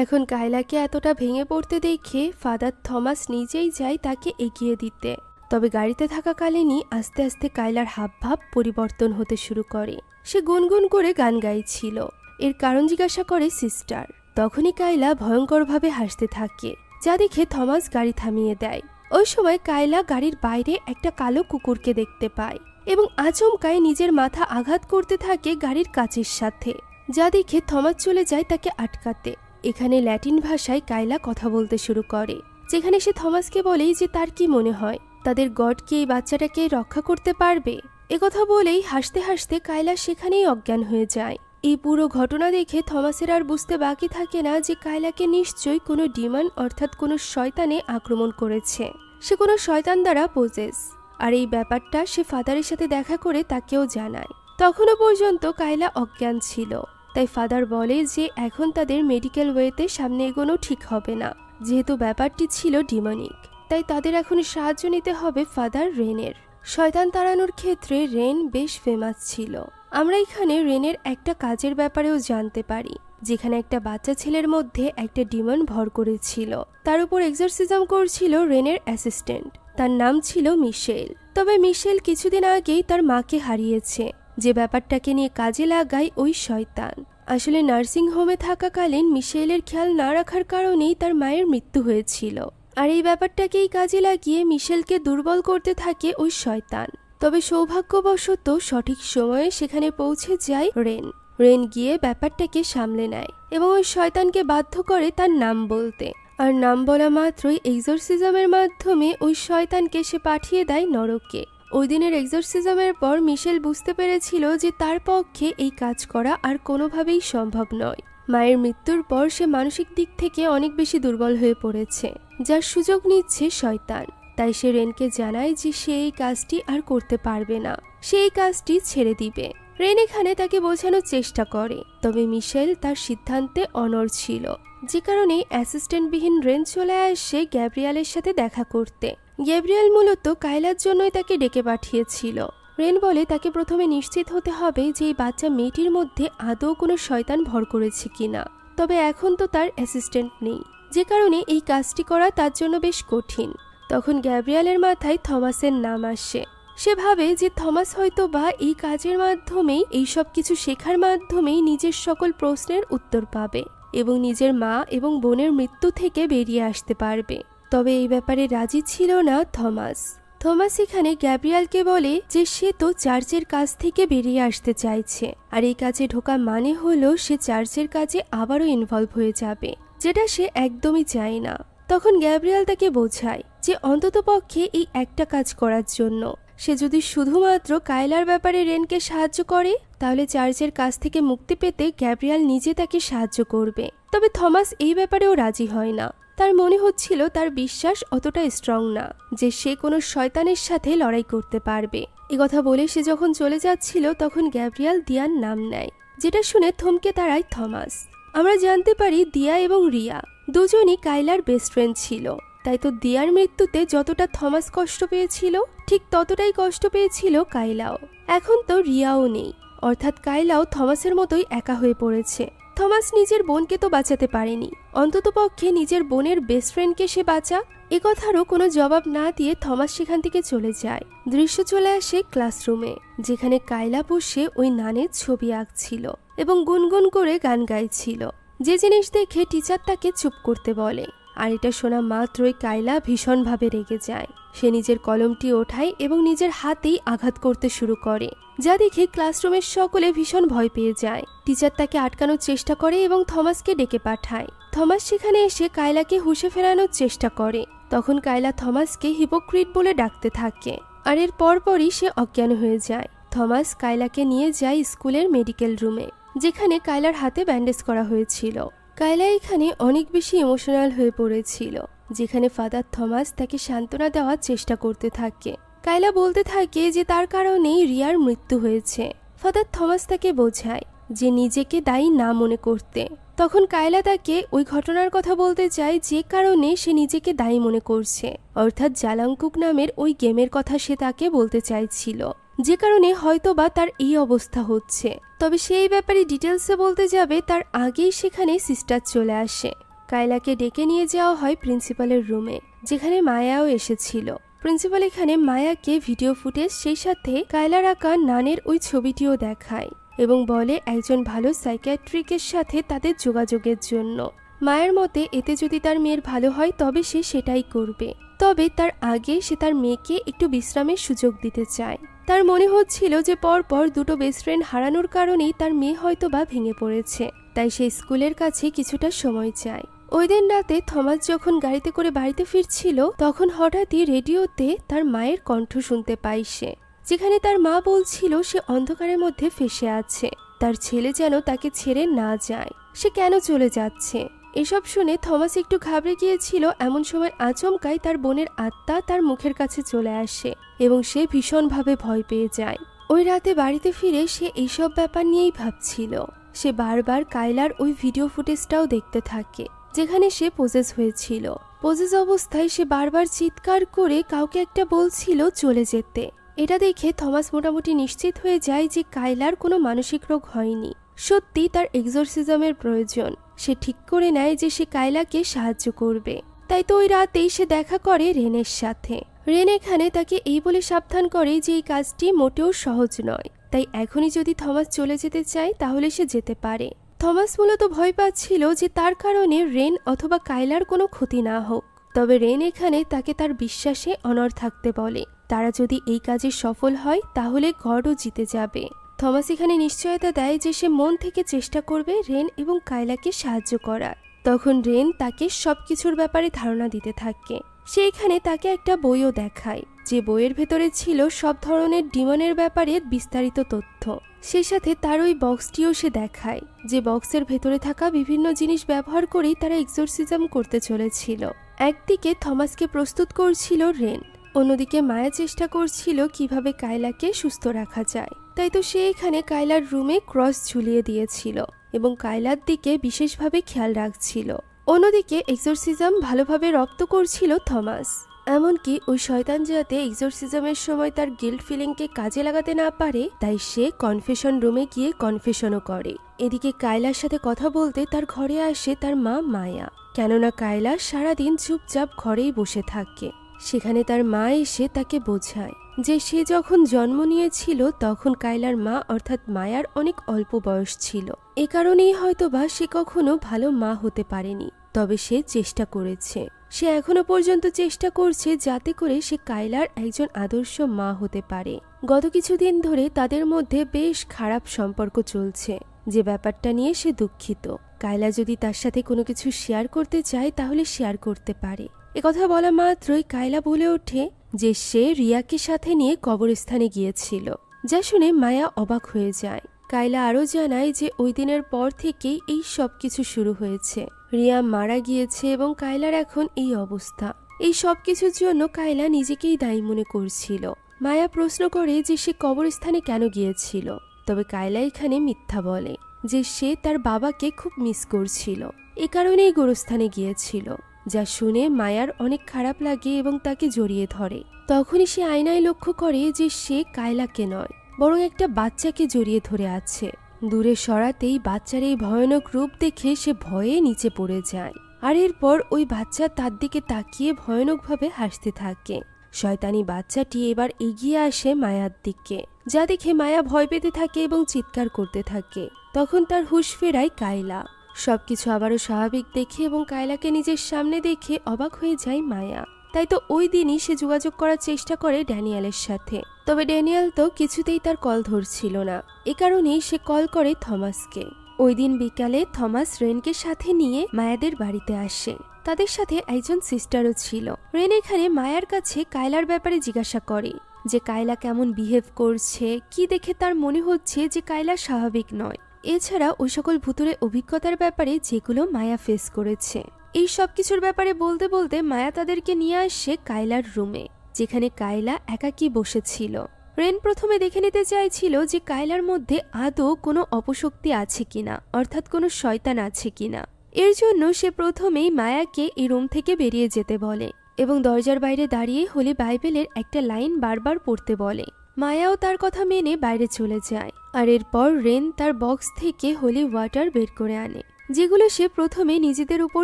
এখন কাইলাকে এতটা ভেঙে পড়তে দেখে ফাদার থমাস নিজেই যায় তাকে এগিয়ে দিতে। তবে গাড়িতে থাকাকালীনই আস্তে আস্তে কাইলার হাবভাব পরিবর্তন হতে শুরু করে। সে গুনগুন করে গান গাইছিল। এর কারণ জিজ্ঞাসা করে সিস্টার। তখনই কাইলা ভয়ঙ্করভাবে হাসতে থাকে, যা দেখে থমাস গাড়ি থামিয়ে দেয়। ওই সময় কাইলা গাড়ির বাইরে একটা কালো কুকুরকে দেখতে পায় এবং আচমকায় নিজের মাথা আঘাত করতে থাকে গাড়ির কাচের সাথে, যা দেখে থমাস চলে যায় তাকে আটকাতে। এখানে ল্যাটিন ভাষায় কাইলা কথা বলতে শুরু করে, যেখানে সে থমাসকে বলেই যে তার কি মনে হয় তাদের গড কি এই বাচ্চাটাকে রক্ষা করতে পারবে। একথা বলেই হাসতে হাসতে কাইলা সেখানেই অজ্ঞান হয়ে যায়। এই পুরো ঘটনা দেখে থমাসের আর বুঝতে বাকি থাকে না যে কাইলাকে নিশ্চয়ই কোনো ডিমন অর্থাৎ কোনো শয়তানে আক্রমণ করেছে। সে কোনো শয়তান দ্বারা পজেস। আর এই ব্যাপারটা সে ফাদারের সাথে দেখা করে তাকেও জানায়। তখনও পর্যন্ত কাইলা অজ্ঞান ছিল। তাই ফাদার বলে যে এখন তাদের মেডিকেল ওয়েতে সামনে এগোনো ঠিক হবে না, যেহেতু ব্যাপারটি ছিল ডিমনিক। তাই তাদের এখন সাহায্য নিতে হবে ফাদার রেনের। শয়তান তাড়ানোর ক্ষেত্রে রেন বেশ ফেমাস ছিল। আমরা এখানে রেনের একটা কাজের ব্যাপারেও জানতে পারি, যেখানে একটা বাচ্চা ছেলের মধ্যে একটা ডিমন ভর করেছিল। তার উপর এক্সরসিজম করছিল রেনের অ্যাসিস্ট্যান্ট। তার নাম ছিল মিশেল। তবে মিশেল কিছুদিন আগেই তার মাকে হারিয়েছে, যে ব্যাপারটাকে নিয়ে কাজে লাগায় ওই শয়তান। আসলে নার্সিং হোমে থাকাকালীন মিশেলের খেয়াল না রাখার কারণেই তার মায়ের মৃত্যু হয়েছিল। আর এই ব্যাপারটাকেই কাজে লাগিয়ে মিশেলকে দুর্বল করতে থাকে ওই শয়তান। তবে সৌভাগ্যবশত সঠিক সময়ে সেখানে পৌঁছে যায় রেন। রেন গিয়ে ব্যাপারটাকে সামলে নেয় এবং ওই শয়তানকে বাধ্য করে তার নাম বলতে। আর নাম বলা মাত্রই এক্সরসিজমের মাধ্যমে ওই শয়তানকে সে পাঠিয়ে দেয় নরকে। ওই দিনের এক্সরসিজমের পর মিশেল বুঝতে পেরেছিল যে তার পক্ষে এই কাজ করা আর কোনোভাবেই সম্ভব নয়। মায়ের মৃত্যুর পর সে মানসিক দিক থেকে অনেক বেশি দুর্বল হয়ে পড়েছে, যার সুযোগ নিচ্ছে শয়তান। তাই সে রেনকে জানায় যে সে এই কাজটি আর করতে পারবে না, সে এই কাজটি ছেড়ে দিবে। রেন এখানে তাকে বোঝানোর চেষ্টা করে, তবে মিশেল তার সিদ্ধান্তে অনড় ছিল, যে কারণে অ্যাসিস্ট্যান্টবিহীন রেন চলে আসে গ্যাব্রিয়েলের সাথে দেখা করতে। গ্যাব্রিয়েল মূলত কাইলার জন্যই তাকে ডেকে পাঠিয়েছিল। রেন বলে তাকে প্রথমে নিশ্চিত হতে হবে যে এই বাচ্চা মেয়েটির মধ্যে আদৌ কোনো শয়তান ভর করেছে কিনা। তবে এখন তো তার অ্যাসিস্ট্যান্ট নেই, যে কারণে এই কাজটি করা তার জন্য বেশ কঠিন। তখন গ্যাব্রিয়েলের মাথায় থমাসের নাম আসে। সে ভাবে যে থমাস হয়তো বা এই কাজের মাধ্যমেই, এই সব কিছু শেখার মাধ্যমেই নিজের সকল প্রশ্নের উত্তর পাবে। এবং নিজের মা এবং বোনের মৃত্যু থেকে বেরিয়ে আসতে পারবে। তবে এই ব্যাপারে রাজি ছিল না থমাস। থমাস এখানে গ্যাব্রিয়েলকে বলে যে সে তো চার্চের কাজ থেকে বেরিয়ে আসতে চাইছে, আর এই কাজে ঢোকা মানে হলো সে চার্চের কাজে আবারও ইনভলভ হয়ে যাবে, যেটা সে একদমই চায় না। তখন গ্যাব্রিয়েল তাকে বোঝায় যে অন্ততপক্ষে এই একটা কাজ করার জন্য সে যদি শুধুমাত্র কায়লার ব্যাপারে রেনকে সাহায্য করে তাহলে চার্চের কাছ থেকে মুক্তি পেতে গ্যাব্রিয়েল নিজে তাকে সাহায্য করবে। তবে থমাস এই ব্যাপারেও রাজি হয় না। তার মনে হচ্ছিল তার বিশ্বাস অতটা স্ট্রং না যে সে কোনো শয়তানের সাথে লড়াই করতে পারবে। কথা বলে সে যখন চলে যাচ্ছিল তখন গ্যাব্রিয়েল দিয়ার নাম নেয়, যেটা শুনে থমকে দাঁড়ায় থমাস। আমরা জানতে পারি দিয়া এবং রিয়া দুজনই কায়লার বেস্ট ফ্রেন্ড ছিল, তাই তো দিয়ার মৃত্যুতে যতটা থমাস কষ্ট পেয়েছিল ঠিক ততটাই কষ্ট পেয়েছিল কায়লাও। এখন তো রিয়াও নেই, অর্থাৎ কায়লাও থমাসের মতোই একা হয়ে পড়েছে। থমাস নিজের বোনকে তো বাঁচাতে পারেনি, অন্ততপক্ষে নিজের বোনের বেস্ট ফ্রেন্ডকে সে বাঁচাক। কথারও কোনো জবাব না দিয়ে থমাস সেখান থেকে চলে যায়। দৃশ্য চলে আসে ক্লাসরুমে, যেখানে কায়লা বসে ওই নানের ছবি আঁকছিল এবং গুনগুন করে গান গাইছিল। যে জিনিস দেখে টিচার তাকে চুপ করতে বলে, আর এটা শোনা মাত্রই কায়লা ভীষণভাবে রেগে যায়। সে নিজের কলমটি ওঠায় এবং নিজের হাতেই আঘাত করতে শুরু করে, যা দেখে ক্লাসরুমের সকলে ভীষণ ভয় পেয়ে যায়। টিচার তাকে আটকানোর চেষ্টা করে এবং থমাসকে ডেকে পাঠায়। থমাস সেখানে এসে কায়লাকে হুঁশে ফেরানোর চেষ্টা করে। তখন কায়লা থমাসকে হিপোক্রিট বলে ডাকতে থাকে, আর এর পরপরই সে অজ্ঞান হয়ে যায়। থমাস কায়লাকে নিয়ে যায় স্কুলের মেডিকেল রুমে, যেখানে কায়লার হাতে ব্যান্ডেজ করা হয়েছিল। কায়লা এখানে অনেক বেশি ইমোশনাল হয়ে পড়েছিল, যেখানে ফাদার থমাস তাকে সান্ত্বনা দেওয়ার চেষ্টা করতে থাকে। কায়লা বলতে থাকে যে তার কারণেই রিয়ার মৃত্যু হয়েছে। ফাদার থমাস তাকে বোঝায় যে নিজেকে দায়ী না মনে করতে। তখন কায়লা তাকে ওই ঘটনার কথা বলতে চায় যে কারণে সে নিজেকে দায়ী মনে করছে, অর্থাৎ জালাংকুক নামের ওই গেমের কথা সে তাকে বলতে চাইছিল, যে কারণে হয়তোবা তার এই অবস্থা হচ্ছে। তবে সে এই ব্যাপারে ডিটেলসে বলতে যাবে তার আগেই সেখানে সিস্টার চলে আসে। কায়লাকে ডেকে নিয়ে যাওয়া হয় প্রিন্সিপালের রুমে, যেখানে মায়াও এসেছিল। প্রিন্সিপাল এখানে মায়াকে ভিডিও ফুটেজ সেই সাথে কায়লার আঁকা নানের ওই ছবিটিও দেখায় এবং বলে একজন ভালো সাইকিয়াট্রিকের সাথে তাদের যোগাযোগের জন্য। মায়ের মতে এতে যদি তার মেয়ের ভালো হয় তবে সে সেটাই করবে, তবে তার আগে সে তার মেয়েকে একটু বিশ্রামের সুযোগ দিতে চায়। তার মনে হচ্ছিল যে পরপর দুটো বেস্ট ফ্রেন্ড হারানোর কারণেই তার মেয়ে হয়তোবা ভেঙে পড়েছে, তাই সে স্কুলের কাছে কিছুটা সময় চায়। ওই দিন রাতে থমাস যখন গাড়িতে করে বাড়িতে ফিরছিল তখন হঠাৎই রেডিওতে তার মায়ের কণ্ঠ শুনতে পায় সে, যেখানে তার মা বলছিল সে অন্ধকারের মধ্যে ফেসে আছে, তার ছেলে যেন তাকে ছেড়ে না যায়। সে কেন চলে যাচ্ছে? এসব শুনে থমাস একটু ঘাবড়ে গিয়েছিল। এমন সময় আচমকাই তার বোনের আত্মা তার মুখের কাছে চলে আসে এবং সে ভীষণভাবে ভয় পেয়ে যায়। ওই রাতে বাড়িতে ফিরে সে এইসব ব্যাপার নিয়েই ভাবছিল। সে বারবার কায়লার ওই ভিডিও ফুটেজটাও দেখতে থাকে, যেখানে সে পজেস হয়েছিল। পজেস অবস্থায় সে বারবার চিৎকার করে কাউকে একটা বলছিল চলে যেতে। এটা দেখে থমাস মোটামুটি নিশ্চিত হয়ে যায় যে কায়লার কোনো মানসিক রোগ হয়নি, সত্যি তার এক্সোরসিজমের প্রয়োজন। সে ঠিক করে নেয় যে সে কায়লাকে সাহায্য করবে। তাই তো ওই রাতেই সে দেখা করে রেনের সাথে। রেন এখানে তাকে এই বলে সাবধান করে যে এই কাজটি মোটেও সহজ নয়, তাই এখনই যদি থমাস চলে যেতে চায় তাহলে সে যেতে পারে। থমাস মূলত ভয় পাচ্ছিল যে তার কারণে রেন অথবা কায়লার কোনো ক্ষতি না হোক। তবে রেন এখানে তাকে তার বিশ্বাসে অনড় থাকতে বলে। তারা যদি এই কাজে সফল হয় তাহলে গডও জিতে যাবে। থমাস এখানে নিশ্চয়তা দেয় যে সে মন থেকে চেষ্টা করবে রেন এবং কায়লাকে সাহায্য করার। তখন রেন তাকে সবকিছুর ব্যাপারে ধারণা দিতে থাকে। সে এখানে তাকে একটা বইও দেখায়, যে বইয়ের ভেতরে ছিল সব ধরনের ডিমনের ব্যাপারে বিস্তারিত তথ্য। সেই সাথে তার ওই বক্সটিও সে দেখায়, যে বক্সের ভেতরে থাকা বিভিন্ন জিনিস ব্যবহার করেই তারা এক্সোরসিজম করতে চলেছিল। একদিকে থমাসকে প্রস্তুত করছিল রেন, অন্যদিকে মায়া চেষ্টা করছিল কিভাবে কায়লাকে সুস্থ রাখা যায়। তাই তো সে এখানে কায়লার রুমে ক্রস ঝুলিয়ে দিয়েছিল এবং কায়লার দিকে বিশেষভাবে খেয়াল রাখছিল। অন্যদিকে এক্সোরসিজম ভালোভাবে রপ্ত করছিল থমাস। এমনকি ওই শয়তান যাতে এক্সোরসিজমের সময় তার গিল্ট ফিলিংকে কাজে লাগাতে না পারে, তাই সে কনফেশন রুমে গিয়ে কনফেশনও করে। এদিকে কায়লার সাথে কথা বলতে তার ঘরে আসে তার মা মায়া, কেননা কায়লা সারাদিন চুপচাপ ঘরেই বসে থাকে। সেখানে তার মা এসে তাকে বোঝায় যে সে যখন জন্ম নিয়েছিল তখন কাইলার মা অর্থাৎ মায়ার অনেক অল্প বয়স ছিল। এ কারণেই হয়তোবা সে কখনো ভালো মা হতে পারেনি, তবে সে চেষ্টা করেছে। সে এখনো পর্যন্ত চেষ্টা করছে যাতে করে সে কাইলার একজন আদর্শ মা হতে পারে। গত কিছুদিন ধরে তাদের মধ্যে বেশ খারাপ সম্পর্ক চলছে, যে ব্যাপারটা নিয়ে সে দুঃখিত। কাইলা যদি তার সাথে কোনো কিছু শেয়ার করতে চায় তাহলে শেয়ার করতে পারে। একথা বলা মাত্রই কাইলা বলে ওঠে যে সে রিয়াকে সাথে নিয়ে কবরস্থানে গিয়েছিল, যা শুনে মায়া অবাক হয়ে যায়। কাইলা আরও জানায় যে ওই দিনের পর থেকেই এই সব কিছু শুরু হয়েছে। রিয়া মারা গিয়েছে এবং কাইলার এখন এই অবস্থা। এই সব কিছুর জন্য কাইলা নিজেকেই দায়ী মনে করছিল। মায়া প্রশ্ন করে যে সে কবরস্থানে কেন গিয়েছিল, তবে কাইলা এখানে মিথ্যা বলে যে সে তার বাবাকে খুব মিস করছিল, এ কারণেই গোরস্থানে গিয়েছিল। যা শুনে মায়ার অনেক খারাপ লাগে এবং তাকে জড়িয়ে ধরে। তখনই সে আয়নায় লক্ষ্য করে যে সে কাইলাকে নয় বরং একটা বাচ্চাকে জড়িয়ে ধরে আছে। দূরে সরাতেই বাচ্চার এই ভয়ানক রূপ দেখে সে ভয়ে নিচে পড়ে যায়। আর এরপর ওই বাচ্চা তার দিকে তাকিয়ে ভয়ানকভাবে হাসতে থাকে। শয়তানি বাচ্চাটি এবার এগিয়ে আসে মায়ার দিকে, যা দেখে মায়া ভয় পেতে থাকে এবং চিৎকার করতে থাকে। তখন তার হুঁশ ফেরায় কাইলা। সবকিছু আবারও স্বাভাবিক দেখে এবং কাইলাকে নিজের সামনে দেখে অবাক হয়ে যায় মায়া। তাই তো ওই দিনই সে যোগাযোগ করার চেষ্টা করে ড্যানিয়েলের সাথে, তবে ড্যানিয়েল তো কিছুতেই তার কল ধরছিল না। এ কারণেই সে কল করে থমাসকে। ওই দিন বিকালে থমাস রেনকে সাথে নিয়ে মায়াদের বাড়িতে আসে। তাদের সাথে একজন সিস্টারও ছিল। রেন এখানে মায়ার কাছে কাইলার ব্যাপারে জিজ্ঞাসা করে যে কাইলা কেমন বিহেভ করছে, কি দেখে তার মনে হচ্ছে যে কাইলা স্বাভাবিক নয়। এছাড়া ওই সকল ভুতুরে অভিজ্ঞতার ব্যাপারে যেগুলো মায়া ফেস করেছে। এই সব কিছুর ব্যাপারে বলতে বলতে মায়া তাদেরকে নিয়ে আসে কাইলার রুমে, যেখানে কাইলা একাকী বসেছিল। রেন প্রথমে দেখে নিতে চাইছিল যে কাইলার মধ্যে আদৌ কোনো অপশক্তি আছে কিনা, অর্থাৎ কোনো শয়তান আছে কিনা। এর জন্য সে প্রথমেই মায়াকে এই রুম থেকে বেরিয়ে যেতে বলে এবং দরজার বাইরে দাঁড়িয়ে হোলি বাইবেলের একটা লাইন বারবার পড়তে বলে। মায়াও তার কথা মেনে বাইরে চলে যায়। আর এরপর রেন তার বক্স থেকে হোলি ওয়াটার বের করে আনে, যেগুলো সে প্রথমে নিজেদের উপর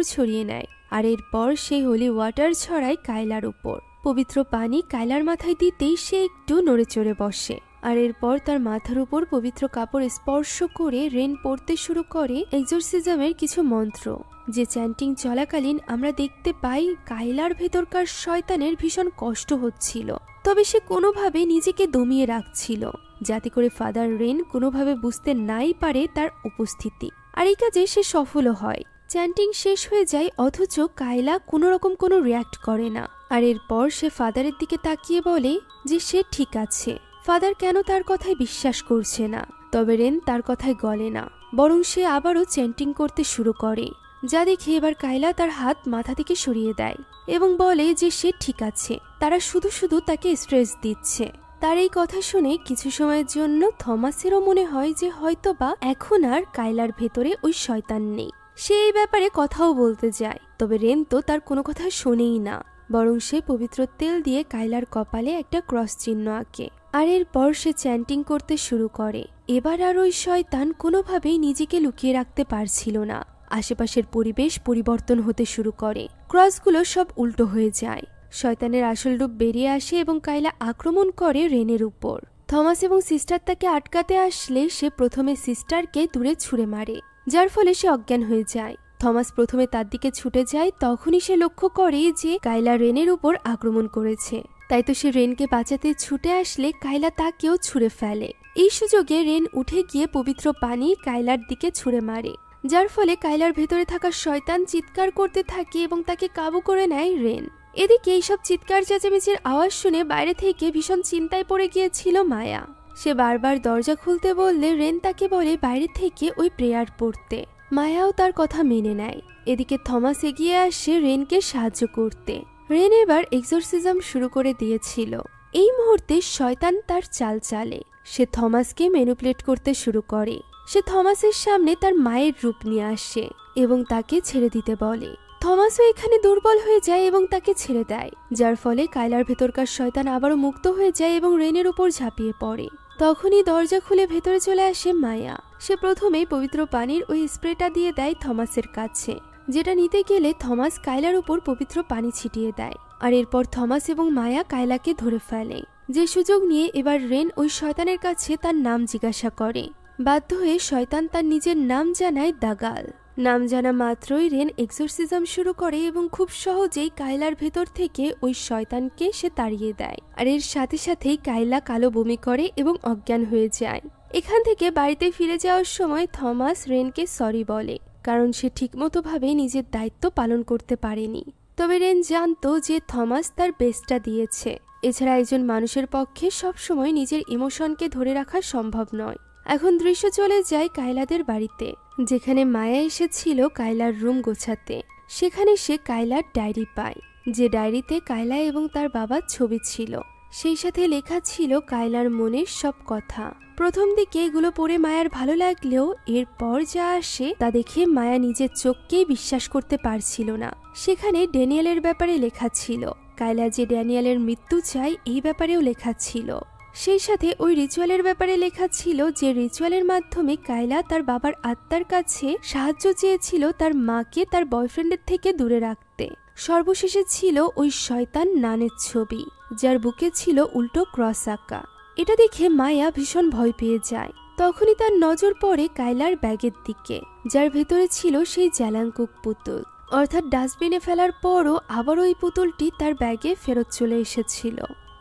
ছড়িয়ে নেয়। আর এরপর সেই হোলি ওয়াটার ছড়ায় কাইলার উপর। পবিত্র পানি কাইলার মাথায় দিতেই সে একটু নড়ে চড়ে বসে। আর এরপর তার মাথার উপর পবিত্র কাপড় স্পর্শ করে রেন পড়তে শুরু করে এক্সোরসিজমের কিছু মন্ত্র, যে চ্যান্টিং চলাকালীন আমরা দেখতে পাই কাইলার ভেতরকার শয়তানের ভীষণ কষ্ট হচ্ছিল, তবে সে কোনোভাবে নিজেকে দমিয়ে রাখছিল যাতে করে ফাদার রেন কোনোভাবে বুঝতে নাই পারে তার উপস্থিতি। আর এই কাজে সে সফলও হয়। চ্যান্টিং শেষ হয়ে যায়, অথচ কাইলা কোনোরকম কোনো রিয়াক্ট করে না। আর এরপর সে ফাদারের দিকে তাকিয়ে বলে যে সে ঠিক আছে। ফাদার কেন তার কথায় বিশ্বাস করছে না, তবে রেন তার কথায় গলে না, বরং সে আবারও চ্যান্টিং করতে শুরু করে, যা দেখে এবার কাইলা তার হাত মাথা থেকে সরিয়ে দেয় এবং বলে যে সে ঠিক আছে, তারা শুধু শুধু তাকে স্ট্রেস দিচ্ছে। তার এই কথা শুনে কিছু সময়ের জন্য থমাসেরও মনে হয় যে হয়তোবা এখন আর কাইলার ভেতরে ওই শয়তান নেই। সে এই ব্যাপারে কথাও বলতে যায়, তবে রেন তো তার কোনো কথা শোনেই না, বরং সে পবিত্র তেল দিয়ে কাইলার কপালে একটা ক্রস চিহ্ন আঁকে। আর এরপর সে চ্যান্টিং করতে শুরু করে। এবার আর ওই শয়তান কোনোভাবেই নিজেকে লুকিয়ে রাখতে পারছিল না। আশেপাশের পরিবেশ পরিবর্তন হতে শুরু করে, ক্রসগুলো সব উল্টো হয়ে যায়। শয়তানের আসল রূপ বেরিয়ে আসে এবং কাইলা আক্রমণ করে রেনের উপর। থমাস এবং সিস্টার তাকে আটকাতে আসলে সে প্রথমে সিস্টারকে দূরে ছুঁড়ে মারে, যার ফলে সে অজ্ঞান হয়ে যায়। থমাস প্রথমে তার দিকে ছুটে যায়, তখনই সে লক্ষ্য করে যে কাইলা রেনের উপর আক্রমণ করেছে। তাই তো সে রেনকে বাঁচাতে ছুটে আসলে কাইলা তাকেও ছুঁড়ে ফেলে। এই সুযোগে রেন উঠে গিয়ে পবিত্র পানি কাইলার দিকে ছুঁড়ে মারে, যার ফলে কাইলার ভেতরে থাকা শয়তান চিৎকার করতে থাকে এবং তাকে কাবু করে নেয় রেন। এদিকে এইসব চিৎকার চেঁচামেচির আওয়াজ শুনে বাইরে থেকে ভীষণ চিন্তায় পড়ে গিয়েছিল মায়া। সে বারবার দরজা খুলতে বললে রেন তাকে বলে বাইরে থেকে ওই প্রেয়ার পড়তে। মায়াও তার কথা মেনে নেয়। এদিকে থমাস এগিয়ে আসে রেনকে সাহায্য করতে। রেন এবার এক্সোরসিজম শুরু করে দিয়েছিল। এই মুহূর্তে শয়তান তার চাল চালে। সে থমাসকে ম্যানিপুলেট করতে শুরু করে। সে থমাসের সামনে তার মায়ের রূপ নিয়ে আসে এবং তাকে ছেড়ে দিতে বলে। থমাসও এখানে দুর্বল হয়ে যায় এবং তাকে ছেড়ে দেয়, যার ফলে কাইলার ভেতরকার শয়তান আবারও মুক্ত হয়ে যায় এবং রেনের উপর ঝাঁপিয়ে পড়ে। তখনই দরজা খুলে ভেতরে চলে আসে মায়া। সে প্রথমেই পবিত্র পানির ওই স্প্রেটা দিয়ে দেয় থমাসের কাছে, যেটা নিতে গেলে থমাস কাইলার উপর পবিত্র পানি ছিটিয়ে দেয়। আর এরপর থমাস এবং মায়া কায়লাকে ধরে ফেলে, যে সুযোগ নিয়ে এবার রেন ওই শয়তানের কাছে তার নাম জিজ্ঞাসা করে। বাধ্য হয়ে শয়তান তার নিজের নাম জানায় দাগাল। নাম জানা মাত্রই রেন এক্সোরসিজম শুরু করে এবং খুব সহজেই কায়লার ভেতর থেকে ওই শয়তানকে সে তাড়িয়ে দেয়। আর এর সাথে সাথেই কায়লা কালো বমি করে এবং অজ্ঞান হয়ে যায়। এখান থেকে বাড়িতে ফিরে যাওয়ার সময় থমাস রেনকে সরি বলে, কারণ সে ঠিকমতো ভাবে নিজের দায়িত্ব পালন করতে পারেনি। তবে রেন জানতো যে থমাস তার বেস্টটা দিয়েছে। এছাড়া একজন মানুষের পক্ষে সবসময় নিজের ইমোশনকে ধরে রাখা সম্ভব নয়। এখন দৃশ্য চলে যায় কায়লাদের বাড়িতে, যেখানে মায়া এসেছিল কায়লার রুম গোছাতে। সেখানে সে কায়লার ডায়েরি পায়, যে ডায়েরিতে কায়লা এবং তার বাবার ছবি ছিল। সেই সাথে লেখা ছিল কায়লার মনের সব কথা। প্রথম দিকে এগুলো পড়ে মায়ার ভালো লাগলেও এরপর যা আসে তা দেখে মায়া নিজের চোখকেই বিশ্বাস করতে পারছিল না। সেখানে ড্যানিয়েলের ব্যাপারে লেখা ছিল, কায়লা যে ড্যানিয়েলের মৃত্যু চায় এই ব্যাপারেও লেখা ছিল। সেই সাথে ওই রিচুয়ালের ব্যাপারে লেখা ছিল, যে রিচুয়ালের মাধ্যমে কায়লা তার বাবার আত্মার কাছে সাহায্য চেয়েছিল তার মাকে তার বয়ফ্রেন্ডের থেকে দূরে রাখতে। সর্বশেষে ছিল ওই শয়তান নানের ছবি, যার বুকে ছিল উল্টো ক্রস আঁকা। এটা দেখে মায়া ভীষণ ভয় পেয়ে যায়। তখনই তার নজর পড়ে কায়লার ব্যাগের দিকে, যার ভেতরে ছিল সেই জ্যালাঙ্কুক পুতুল। অর্থাৎ ডাস্টবিনে ফেলার পরও আবার ওই পুতুলটি তার ব্যাগে ফেরত চলে এসেছিল।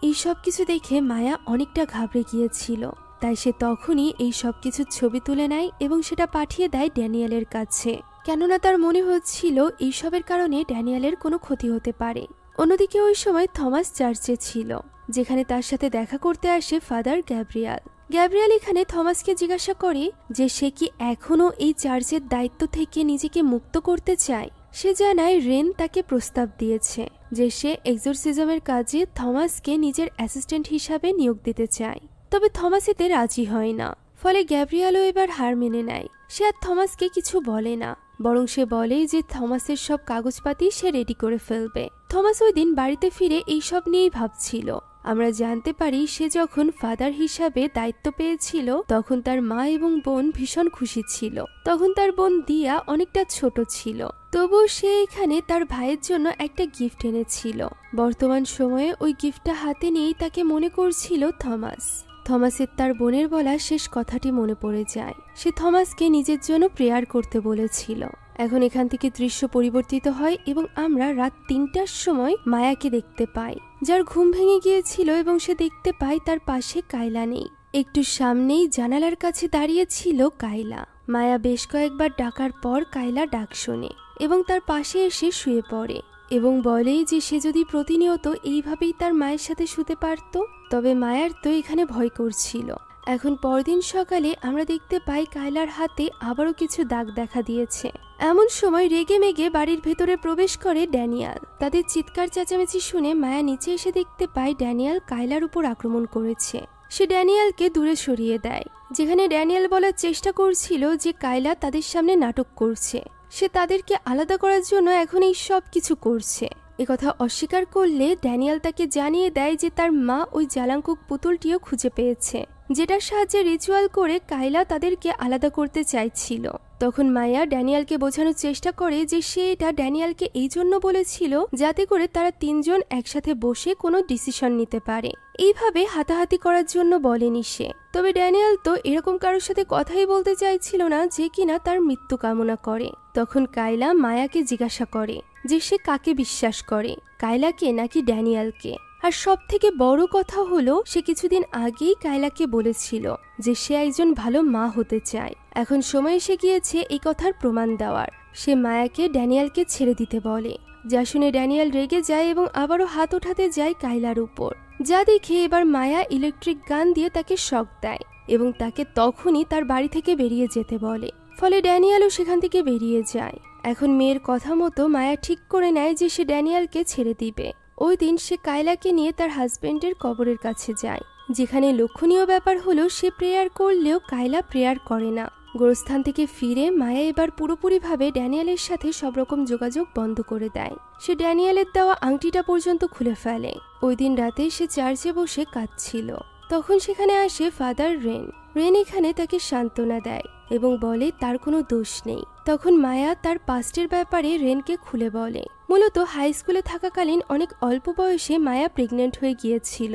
এই সব কিছু দেখে মায়া অনেকটা ঘাবড়ে গিয়েছিল। তাই সে তখনই এই সব কিছুর ছবি তুলে নেয় এবং সেটা পাঠিয়ে দেয় ড্যানিয়েলের কাছে, কেননা তার মনে হচ্ছিল এইসবের কারণে ড্যানিয়েলের কোনো ক্ষতি হতে পারে। অন্যদিকে ওই সময় থমাস চার্চে ছিল, যেখানে তার সাথে দেখা করতে আসে ফাদার গ্যাব্রিয়াল। গ্যাব্রিয়াল এখানে থমাসকে জিজ্ঞাসা করে যে সে কি এখনও এই চার্চের দায়িত্ব থেকে নিজেকে মুক্ত করতে চায়। সে জানায় রেন তাকে প্রস্তাব দিয়েছে যে সে এক্সোরসিজমের কাজে থমাসকে নিজের অ্যাসিস্ট্যান্ট হিসাবে নিয়োগ দিতে চায়। তবে থমাস এতে রাজি হয় না। ফলে গ্যাব্রিয়ালও এবার হার মেনে নেয়। সে আর থমাসকে কিছু বলে না, বরং সে বলে যে থমাসের সব কাগজপাতি সে রেডি করে ফেলবে। থমাস ওই দিন বাড়িতে ফিরে এইসব নিয়েই ভাবছিল। আমরা জানতে পারি সে যখন ফাদার হিসাবে দায়িত্ব পেয়েছিল তখন তার মা এবং বোন ভীষণ খুশি ছিল। তখন তার বোন দিয়া অনেকটা ছোট ছিল, তবুও সে এখানে তার ভাইয়ের জন্য একটা গিফট এনেছিল। বর্তমান সময়ে ওই গিফটটা হাতে নিয়েই তাকে মনে করছিল থমাস। থমাসের তার বোনের বলা শেষ কথাটি মনে পড়ে যায়। সে থমাসকে নিজের জন্য প্রেয়ার করতে বলেছিল। এখন এখান থেকে দৃশ্য পরিবর্তিত হয় এবং আমরা রাত ৩টার সময় মায়াকে দেখতে পাই, যার ঘুম ভেঙে গিয়েছিল এবং সে দেখতে পায় তার পাশে কায়লা নেই। একটু সামনেই জানালার কাছে দাঁড়িয়ে ছিল কায়লা। মায়া বেশ কয়েকবার ডাকার পর কায়লা ডাক শোনে এবং তার পাশে এসে শুয়ে পড়ে এবং বলে যে সে যদি প্রতিনিয়ত এইভাবেই তার মায়ের সাথে শুতে পারত। তবে মায়ার তো এখানে ভয় করছিল। এখন পরদিন সকালে আমরা দেখতে পাই কায়লার হাতে আবারও কিছু দাগ দেখা দিয়েছে। এমন সময় রেগে মেগে বাড়ির ভেতরে প্রবেশ করে ড্যানিয়েল। তাদের চিৎকার চেঁচামেচি শুনে মায়া নিচে এসে দেখতে পায় ড্যানিয়েল কায়লার উপর আক্রমণ করেছে। সে ড্যানিয়েলকে দূরে সরিয়ে দেয়, যেখানে ড্যানিয়েল বলার চেষ্টা করছিল যে কায়লা তাদের সামনে নাটক করছে। সে তাদেরকে আলাদা করার জন্য এখন এই সব কিছু করছে। একথা অস্বীকার করলে ড্যানিয়েল তাকে জানিয়ে দেয় যে তার মা ওই জ্বালাঙ্কুক পুতুলটিও খুঁজে পেয়েছে, যেটার সাহায্যে রিচুয়াল করে কায়লা তাদেরকে আলাদা করতে চাইছিল। তখন মায়া ড্যানিয়েলকে বোঝানোর চেষ্টা করে যে সে এটা ড্যানিয়েলকে এই জন্য বলেছিল যাতে করে তারা তিনজন একসাথে বসে কোনো ডিসিশন নিতে পারে। এইভাবে হাতাহাতি করার জন্য বলেনি সে। তবে ড্যানিয়েল তো এরকম কারোর সাথে কথাই বলতে চাইছিল না যে কিনা তার মৃত্যু কামনা করে। তখন কায়লা মায়াকে জিজ্ঞাসা করে যে সে কাকে বিশ্বাস করে, কায়লাকে নাকি ড্যানিয়েলকে। আর সব থেকে বড় কথা হলো সে কিছুদিন আগেই কায়লাকে বলেছিল যে সে একজন ভালো মা হতে চায়। এখন সময় এসে গিয়েছে এই কথার প্রমাণ দেওয়ার। সে মায়াকে ড্যানিয়েলকে ছেড়ে দিতে বলে, যা শুনে ড্যানিয়েল রেগে যায় এবং আবারও হাত ওঠাতে যায় কায়লার উপর। যা দেখে এবার মায়া ইলেকট্রিক গান দিয়ে তাকে শক দেয় এবং তাকে তখনই তার বাড়ি থেকে বেরিয়ে যেতে বলে। ফলে ড্যানিয়েলও সেখান থেকে বেরিয়ে যায়। এখন মেয়ের কথা মতো মায়া ঠিক করে নেয় যে সে ড্যানিয়েলকে ছেড়ে দিবে। ওই দিন সে কায়লাকে নিয়ে তার হাজবেন্ডের কবরের কাছে যায়, যেখানে লক্ষণীয় ব্যাপার হলো সে প্রেয়ার করলেও কায়লা প্রেয়ার করে না। গোরস্থান থেকে ফিরে মায়া এবার পুরোপুরিভাবে ড্যানিয়েলের সাথে সব রকম যোগাযোগ বন্ধ করে দেয়। সে ড্যানিয়েলের দেওয়া আংটিটা পর্যন্ত খুলে ফেলে। ওই দিন রাতে সে চার্চে বসে কাঁদছিল। তখন সেখানে আসে ফাদার রেন। রেন এখানে তাকে সান্ত্বনা দেয় এবং বলে তার কোনো দোষ নেই। তখন মায়া তার পাস্টের ব্যাপারে রেনকে খুলে বলে। মূলত হাই স্কুলে থাকাকালীন অনেক অল্প বয়সে মায়া প্রেগনেন্ট হয়ে গিয়েছিল,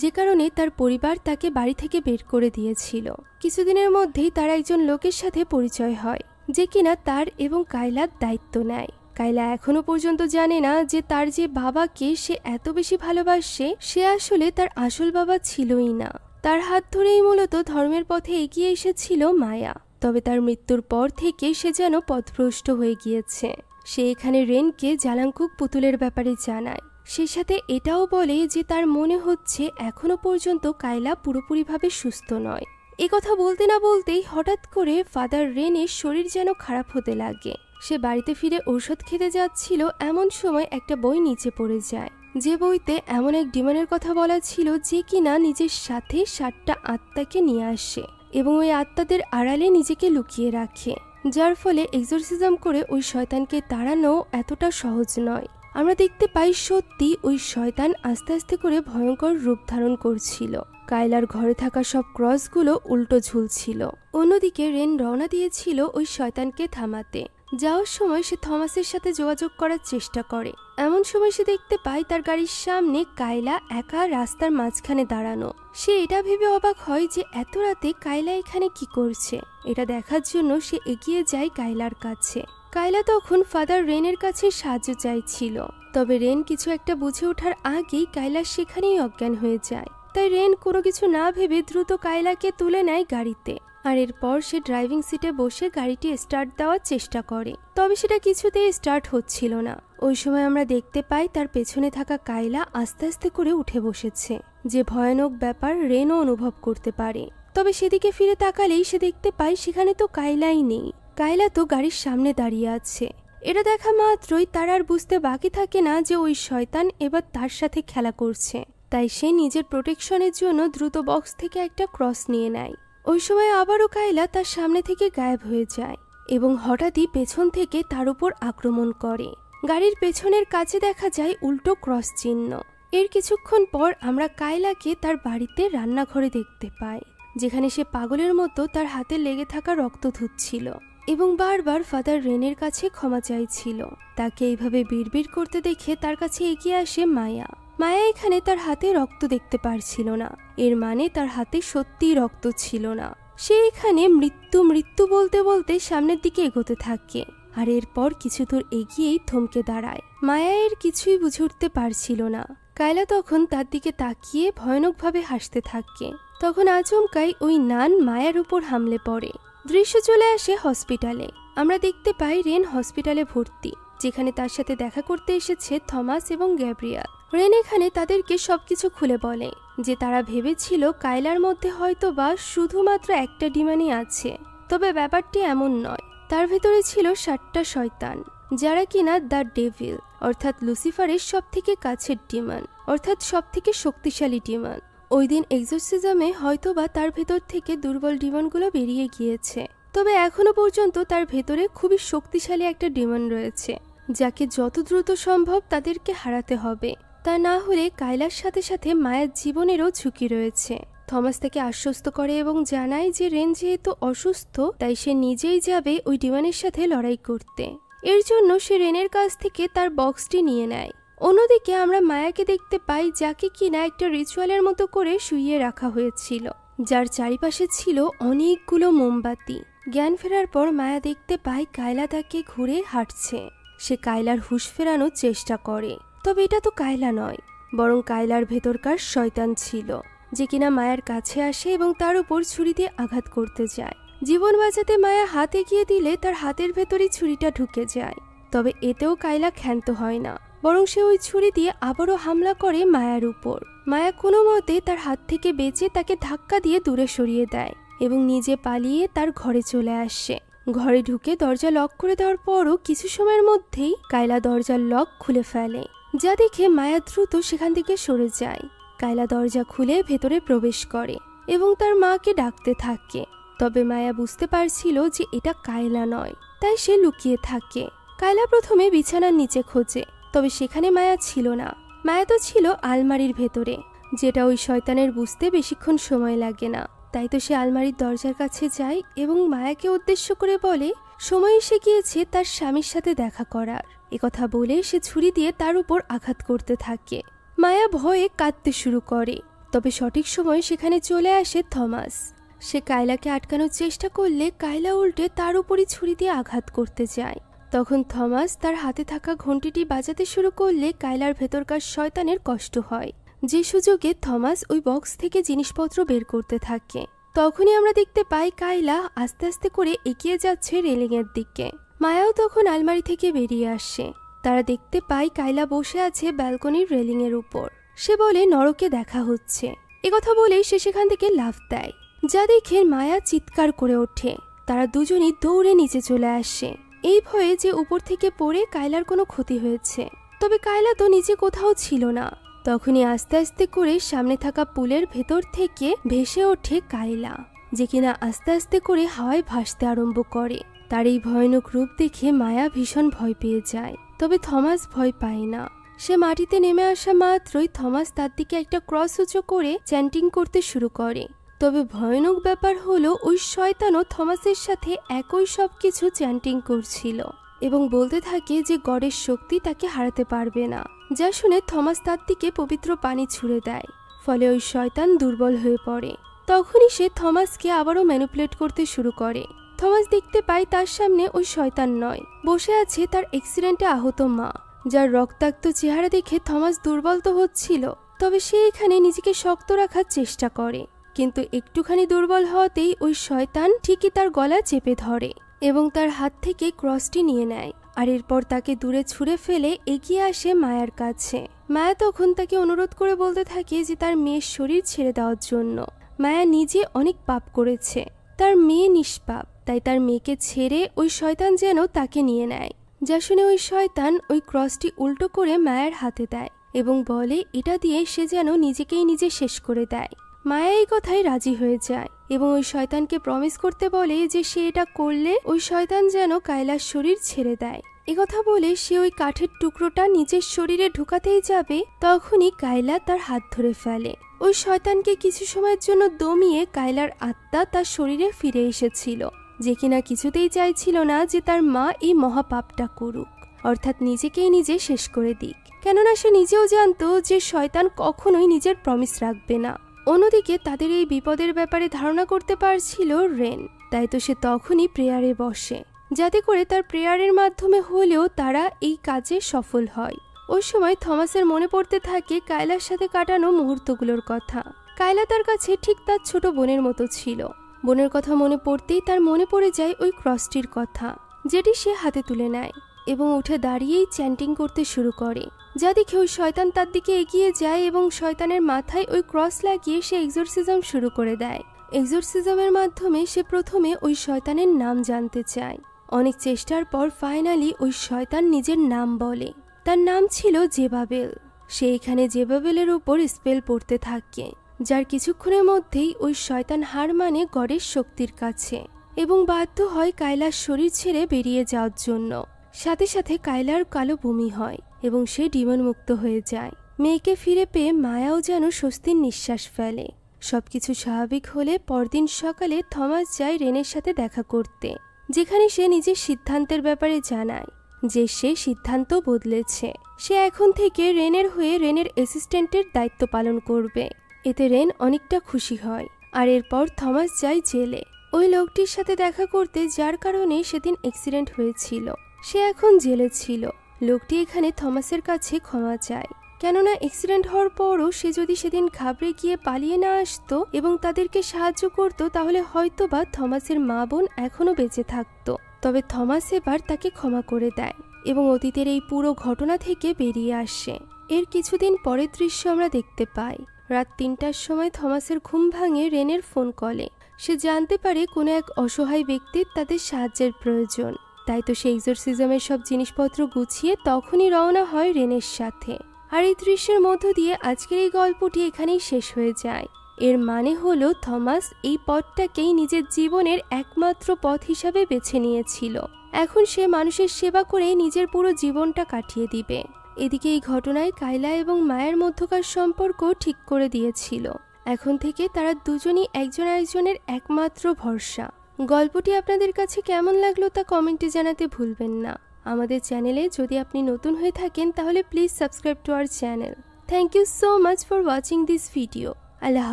যে কারণে তার পরিবার তাকে বাড়ি থেকে বের করে দিয়েছিল। কিছুদিনের মধ্যেই তার একজন লোকের সাথে পরিচয় হয়, যে কিনা তার এবং কায়লার দায়িত্ব নেয়। কায়লা এখনো পর্যন্ত জানে না যে তার যে বাবাকে সে এত বেশি ভালোবাসে সে আসলে তার আসল বাবা ছিলই না। তার হাত ধরেই মূলত ধর্মের পথে এগিয়ে এসেছিল মায়া। তবে তার মৃত্যুর পর থেকে সে যেন পথভ্রষ্ট হয়ে গিয়েছে। সে এখানে রেনকে জালাঙ্কুক পুতুলের ব্যাপারে জানায়। সে সাথে এটাও বলে যে তার মনে হচ্ছে এখনো পর্যন্ত কায়লা পুরোপুরিভাবে সুস্থ নয়। এ কথা বলতে না বলতেই হঠাৎ করে ফাদার রেনের শরীর যেন খারাপ হতে লাগে। সে বাড়িতে ফিরে ঔষধ খেতে যাচ্ছিল, এমন সময় একটা বই নিচে পড়ে যায়, যে বইতে এমন এক ডিমনের কথা বলা ছিল যে কিনা নিজের সাথে 7টা আত্মাকে নিয়ে আসে এবং ওই আত্মাদের আড়ালে নিজেকে লুকিয়ে রাখে, যার ফলে এক্সোরসিজম করে ওই শয়তানকে তাড়ানো এতটা সহজ নয়। আমরা দেখতে পাই সত্যি ওই শয়তান আস্তে আস্তে করে ভয়ঙ্কর রূপ ধারণ করছিল। কায়লার ঘরে থাকা সব ক্রসগুলো উল্টো ঝুলছিল। অন্যদিকে রেন রওনা দিয়েছিল ওই শয়তানকে থামাতে। যাওয়ার সময় সে থমাসের সাথে যোগাযোগ করার চেষ্টা করে। এমন সময় সে দেখতে পায় তার গাড়ির সামনে কায়লা একা রাস্তার মাঝখানে দাঁড়ানো। সে এটা ভেবে অবাক হয় যে এত রাতে কায়লা এখানে কি করছে। এটা দেখার জন্য সে এগিয়ে যায় কায়লার কাছে। কায়লা তখন ফাদার রেনের কাছে সাহায্য চাইছিল, তবে রেন কিছু একটা বুঝে ওঠার আগেই কায়লা সেখানেই অজ্ঞান হয়ে যায়। তাই রেন কোনো কিছু না ভেবে দ্রুত কায়লাকে তুলে নেয় গাড়িতে, আর এরপর সে ড্রাইভিং সিটে বসে গাড়িটি স্টার্ট দেওয়ার চেষ্টা করে, তবে সেটা কিছুতেই স্টার্ট হচ্ছিল না। ওই সময় আমরা দেখতে পাই তার পেছনে থাকা কায়লা আস্তে আস্তে করে উঠে বসেছে। যে ভয়ানক ব্যাপার রেনও অনুভব করতে পারে। তবে সেদিকে ফিরে তাকালেই সে দেখতে পায় সেখানে তো কায়লাই নেই। কায়লা তো গাড়ির সামনে দাঁড়িয়ে আছে। এটা দেখা মাত্রই তার আর বুঝতে বাকি থাকে না যে ওই শয়তান এবার তার সাথে খেলা করছে। তাই সে নিজের প্রোটেকশনের জন্য দ্রুত বক্স থেকে একটা ক্রস নিয়ে নেয়। ওই সময় আবারও কায়লা তার সামনে থেকে গায়েব হয়ে যায় এবং হঠাৎই পেছন থেকে তার উপর আক্রমণ করে। গাড়ির পেছনের কাছে দেখা যায় উল্টো ক্রস চিহ্ন। এর কিছুক্ষণ পর আমরা কায়লাকে তার বাড়িতে রান্নাঘরে দেখতে পাই, যেখানে সে পাগলের মতো তার হাতে লেগে থাকা রক্ত ধুচ্ছিল এবং বারবার ফাদার রেনের কাছে ক্ষমা চাইছিল। তাকে এইভাবে বিড়বিড় করতে দেখে তার কাছে এগিয়ে আসে মায়া। মায়া এখানে তার হাতে রক্ত দেখতে পারছিল না, এর মানে তার হাতে সত্যিই রক্ত ছিল না। সে এখানে মৃত্যু মৃত্যু বলতে বলতে সামনের দিকে এগোতে থাকে, আর এরপর কিছু দূর এগিয়েই থমকে দাঁড়ায়। মায়া এর কিছুই বুঝে উঠতে পারছিল না। কায়লা তখন তার দিকে তাকিয়ে ভয়ানকভাবে হাসতে থাকে। তখন আচমকাই ওই নান মায়ার উপর হামলে পড়ে। দৃশ্য চলে আসে হসপিটালে। আমরা দেখতে পাই রেন হসপিটালে ভর্তি, যেখানে তার সাথে দেখা করতে এসেছে থমাস এবং গ্যাব্রিয়েল। রেন এখানে তাদেরকে সবকিছু খুলে বলে যে তারা ভেবেছিল কায়লার মধ্যে হয়তো বা শুধুমাত্র একটা ডিমনই আছে, তবে ব্যাপারটি এমন নয়। তার ভেতরে ছিল 7টা শয়তান, যারা কিনা দ্য ডেভিল অর্থাৎ লুসিফারের সব থেকে কাছের ডিমন, অর্থাৎ সব থেকে শক্তিশালী ডিমন। ওই দিন এক্সোরসিজমে হয়তোবা তার ভেতর থেকে দুর্বল ডিমনগুলো বেরিয়ে গিয়েছে, তবে এখনো পর্যন্ত তার ভেতরে খুবই শক্তিশালী একটা ডিমন রয়েছে, যাকে যত দ্রুত সম্ভব তাদেরকে হারাতে হবে। তা না হলে কায়লার সাথে সাথে মায়ের জীবনেরও ঝুঁকি রয়েছে। থমাস তাকে আশ্বস্ত করে এবং জানায় যে রেন যেহেতু অসুস্থ তাই সে নিজেই যাবে ওই ডিমনের সাথে লড়াই করতে। এর জন্য সে রেনের কাছ থেকে তার বক্সটি নিয়ে নেয়। অন্যদিকে আমরা মায়াকে দেখতে পাই, যাকে কিনা একটা রিচুয়ালের মতো করে শুইয়ে রাখা হয়েছিল, যার চারিপাশে ছিল অনেকগুলো মোমবাতি। জ্ঞান ফেরার পর মায়া দেখতে পায় কায়লা তাকে ঘুরে হাঁটছে। সে কায়লার হুঁশ ফেরানোর চেষ্টা করে, তবে এটা তো কায়লা নয়, বরং কায়লার ভেতরকার শয়তান ছিল, যে কিনা মায়ার কাছে আসে এবং তার উপর ছুরি দিয়ে আঘাত করতে যায়। জীবন বাঁচাতে মায়া হাত এগিয়ে দিলে তার হাতের ভেতরই ছুরিটা ঢুকে যায়। তবে এতেও কায়লা ক্ষান্ত হয় না, বরং সে ওই ছুরি দিয়ে আবারও হামলা করে মায়ার উপর। মায়া কোনো মতে তার হাত থেকে বেঁচে তাকে ধাক্কা দিয়ে দূরে সরিয়ে দেয় এবং নিজে পালিয়ে তার ঘরে চলে আসে। ঘরে ঢুকে দরজা লক করে দেওয়ার পরও কিছু সময়ের মধ্যেই কায়লা দরজার লক খুলে ফেলে, যা দেখে মায়া দ্রুত সেখান থেকে সরে যায়। কায়লা দরজা খুলে ভেতরে প্রবেশ করে এবং তার মাকে ডাকতে থাকে, তবে মায়া বুঝতে পারছিল যে এটা কায়লা নয়, তাই সে লুকিয়ে থাকে। কায়লা প্রথমে বিছানার নিচে খোঁজে, তবে সেখানে মায়া ছিল না। মায়া তো ছিল আলমারির ভেতরে, যেটা ওই শয়তানের বুঝতে বেশিক্ষণ সময় লাগে না। তাই তো সে আলমারির দরজার কাছে যায় এবং মায়াকে উদ্দেশ্য করে বলে সময় এসে গিয়েছে তার স্বামীর সাথে দেখা করার। একথা বলে সে ছুরি দিয়ে তার উপর আঘাত করতে থাকে। মায়া ভয়ে কাঁদতে শুরু করে। তবে সঠিক সময় সেখানে চলে আসে থমাস। সে কায়লাকে আটকানোর চেষ্টা করলে কায়লা উল্টে তার উপরই ছুরি দিয়ে আঘাত করতে যায়। তখন থমাস তার হাতে থাকা ঘণ্টিটি বাজাতে শুরু করলে কায়লার ভেতরকার শয়তানের কষ্ট হয়। যে সুযোগে থমাস ওই বক্স থেকে জিনিসপত্র বের করতে থাকে। তখনই আমরা দেখতে পাই কায়লা আস্তে আস্তে করে এগিয়ে যাচ্ছে রেলিংয়ের দিকে। মায়াও তখন আলমারি থেকে বেরিয়ে আসে। তারা দেখতে পায় কায়লা বসে আছে ব্যালকনির রেলিংয়ের উপর। সে বলে নরকে দেখা হচ্ছে। একথা বলেই সে সেখান থেকে লাফ দেয়, যা দেখে মায়া চিৎকার করে ওঠে। তারা দুজনই দৌড়ে নিচে চলে আসে, এই ভয়ে যে উপর থেকে পড়ে কায়লার কোনো ক্ষতি হয়েছে। তবে কায়লা তো নিচে কোথাও ছিল না। তখনই আস্তে আস্তে করে সামনে থাকা পুলের ভেতর থেকে ভেসে ওঠে কায়লা, যে কিনা আস্তে আস্তে করে হাওয়ায় ভাসতে আরম্ভ করে। তার এই ভয়ানক রূপ দেখে মায়া ভীষণ ভয় পেয়ে যায়। তবে থমাস ভয় পায় না। সে মাটিতে নেমে আসা মাত্রই থমাস তার দিকে একটা ক্রস উঁচু করে চ্যান্টিং করতে শুরু করে। তবে ভয়ানক ব্যাপার হলো ওই শয়তানও থমাসের সাথে একই সব কিছু চ্যান্টিং করছিল এবং বলতে থাকে যে গডের শক্তি তাকে হারাতে পারবে না। যা শুনে থমাস তার দিকে পবিত্র পানি ছুঁড়ে দেয়। ফলে ওই শয়তান দুর্বল হয়ে পড়ে। তখনই সে থমাসকে আবারও ম্যানিপুলেট করতে শুরু করে। থমাস দেখতে পায় তার সামনে ওই শয়তান নয়, বসে আছে তার অ্যাক্সিডেন্টে আহত মা, যার রক্তাক্ত চেহারা দেখে থমাস দুর্বল তো হচ্ছিল, তবে সে এখানে নিজেকে শক্ত রাখার চেষ্টা করে। কিন্তু একটুখানি দুর্বল হওয়াতেই ওই শয়তান ঠিকই তার গলা চেপে ধরে এবং তার হাত থেকে ক্রসটি নিয়ে নেয়। আর এরপর তাকে দূরে ছুঁড়ে ফেলে এগিয়ে আসে মায়ার কাছে। মায়া তখন তাকে অনুরোধ করে বলতে থাকে যে তার মেয়ের শরীর ছেড়ে দেওয়ার জন্য। মায়া নিজে অনেক পাপ করেছে, তার মেয়ে নিষ্পাপ, তাই তার মেয়েকে ছেড়ে ওই শয়তান যেন তাকে নিয়ে নেয়। যা শুনে ওই শয়তান ওই ক্রসটি উল্টো করে মায়ার হাতে দেয় এবং বলে এটা দিয়ে সে যেন নিজেকেই নিজে শেষ করে দেয়। মায়া এই কথায় রাজি হয়ে যায় এবং ওই শয়তানকে প্রমিস করতে বলে যে সে এটা করলে ওই শয়তান যেন কায়লার শরীর ছেড়ে দেয়। একথা বলে সে ওই কাঠের টুকরোটা নিজের শরীরে ঢুকাতেই যাবে, তখনই কায়লা তার হাত ধরে ফেলে। ওই শয়তানকে কিছু সময়ের জন্য দমিয়ে কায়লার আত্মা তার শরীরে ফিরে এসেছিল, যে কিনা কিছুতেই চাইছিল না যে তার মা এই মহাপাপটা করুক, অর্থাৎ নিজেকেই নিজে শেষ করে দিক। কেননা সে নিজেও জানতো যে শয়তান কখনোই নিজের প্রমিস রাখবে না। অন্যদিকে তাদের এই বিপদের ব্যাপারে ধারণা করতে পারছিল রেন, তাই তো সে তখনই প্রেয়ারে বসে, যাতে করে তার প্রেয়ারের মাধ্যমে হলেও তারা এই কাজে সফল হয়। ওই সময় থমাসের মনে পড়তে থাকে কায়লার সাথে কাটানো মুহূর্তগুলোর কথা। কায়লা তার কাছে ঠিক তার ছোট বোনের মতো ছিল। বোনের কথা মনে পড়তেই তার মনে পড়ে যায় ওই ক্রসটির কথা, যেটি সে হাতে তুলে নেয় এবং উঠে দাঁড়িয়েই চ্যান্টিং করতে শুরু করে। যা দেখে ওই শয়তান তার দিকে এগিয়ে যায় এবং শয়তানের মাথায় ওই ক্রস লাগিয়ে সে এক্সোরসিজম শুরু করে দেয়। এক্সোরসিজমের মাধ্যমে সে প্রথমে ওই শয়তানের নাম জানতে চায়। অনেক চেষ্টার পর ফাইনালি ওই শয়তান নিজের নাম বলে। তার নাম ছিল জেবাবেল। সে এখানে জেবাবেলের উপর স্পেল পড়তে থাকে, যার কিছুক্ষণের মধ্যেই ওই শয়তান হার মানে গডের শক্তির কাছে এবং বাধ্য হয় কায়লার শরীর ছেড়ে বেরিয়ে যাওয়ার জন্য। সাথে সাথে কায়লার কালো বমি হয় এবং সে ডিমন মুক্ত হয়ে যায়। মেয়েকে ফিরে পেয়ে মায়াও যেন স্বস্তির নিঃশ্বাস ফেলে। সবকিছু স্বাভাবিক হলে পরদিন সকালে থমাস যায় রেনের সাথে দেখা করতে, যেখানে সে নিজের সিদ্ধান্তের ব্যাপারে জানায় যে সে সিদ্ধান্ত বদলেছে। সে এখন থেকে রেনের হয়ে রেনের অ্যাসিস্ট্যান্টের দায়িত্ব পালন করবে। এতে রেন অনেকটা খুশি হয়। আর এরপর থমাস যায় জেলে ওই লোকটির সাথে দেখা করতে, যার কারণে সেদিন অ্যাক্সিডেন্ট হয়েছিল। সে এখন জেলে ছিল। লোকটি এখানে থমাসের কাছে ক্ষমা চায়, কেননা অ্যাক্সিডেন্ট হওয়ার পরও সে যদি সেদিন ঘাবড়ে গিয়ে পালিয়ে না আসতো এবং তাদেরকে সাহায্য করত, তাহলে হয়তোবা থমাসের মা বোন এখনো বেঁচে থাকতো। তবে থমাস এবার তাকে ক্ষমা করে দেয় এবং অতীতের এই পুরো ঘটনা থেকে বেরিয়ে আসে। এর কিছুদিন পরের দৃশ্য আমরা দেখতে পাই। রাত ৩টার সময় থমাসের ঘুম ভাঙে রেনের ফোন কলে। সে জানতে পারে কোনো এক অসহায় ব্যক্তির তাদের সাহায্যের প্রয়োজন। তাই তো সে এক্সোরসিজমের সব জিনিসপত্র গুছিয়ে তখনই রওনা হয় রেনের সাথে। আর এই দৃশ্যের মধ্য দিয়ে আজকের এই গল্পটি এখানেই শেষ হয়ে যায়। এর মানে হলো থমাস এই পথটাকেই নিজের জীবনের একমাত্র পথ হিসাবে বেছে নিয়েছিল। এখন সে মানুষের সেবা করে নিজের পুরো জীবনটা কাটিয়ে দিবে। এদিকে এই ঘটনায় কায়লা এবং মায়ের মধ্যকার সম্পর্ক ঠিক করে দিয়েছিল। এখন থেকে তারা দুজনই একজন আরেকজনের একমাত্র ভরসা। গল্পটি আপনাদের কাছে কেমন লাগলো তা কমেন্টে জানাতে ভুলবেন না। আমাদের চ্যানেলে যদি আপনি নতুন হয়ে থাকেন তাহলে please subscribe to our channel. Thank you so much for watching this video. আল্লাহ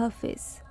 হাফেজ।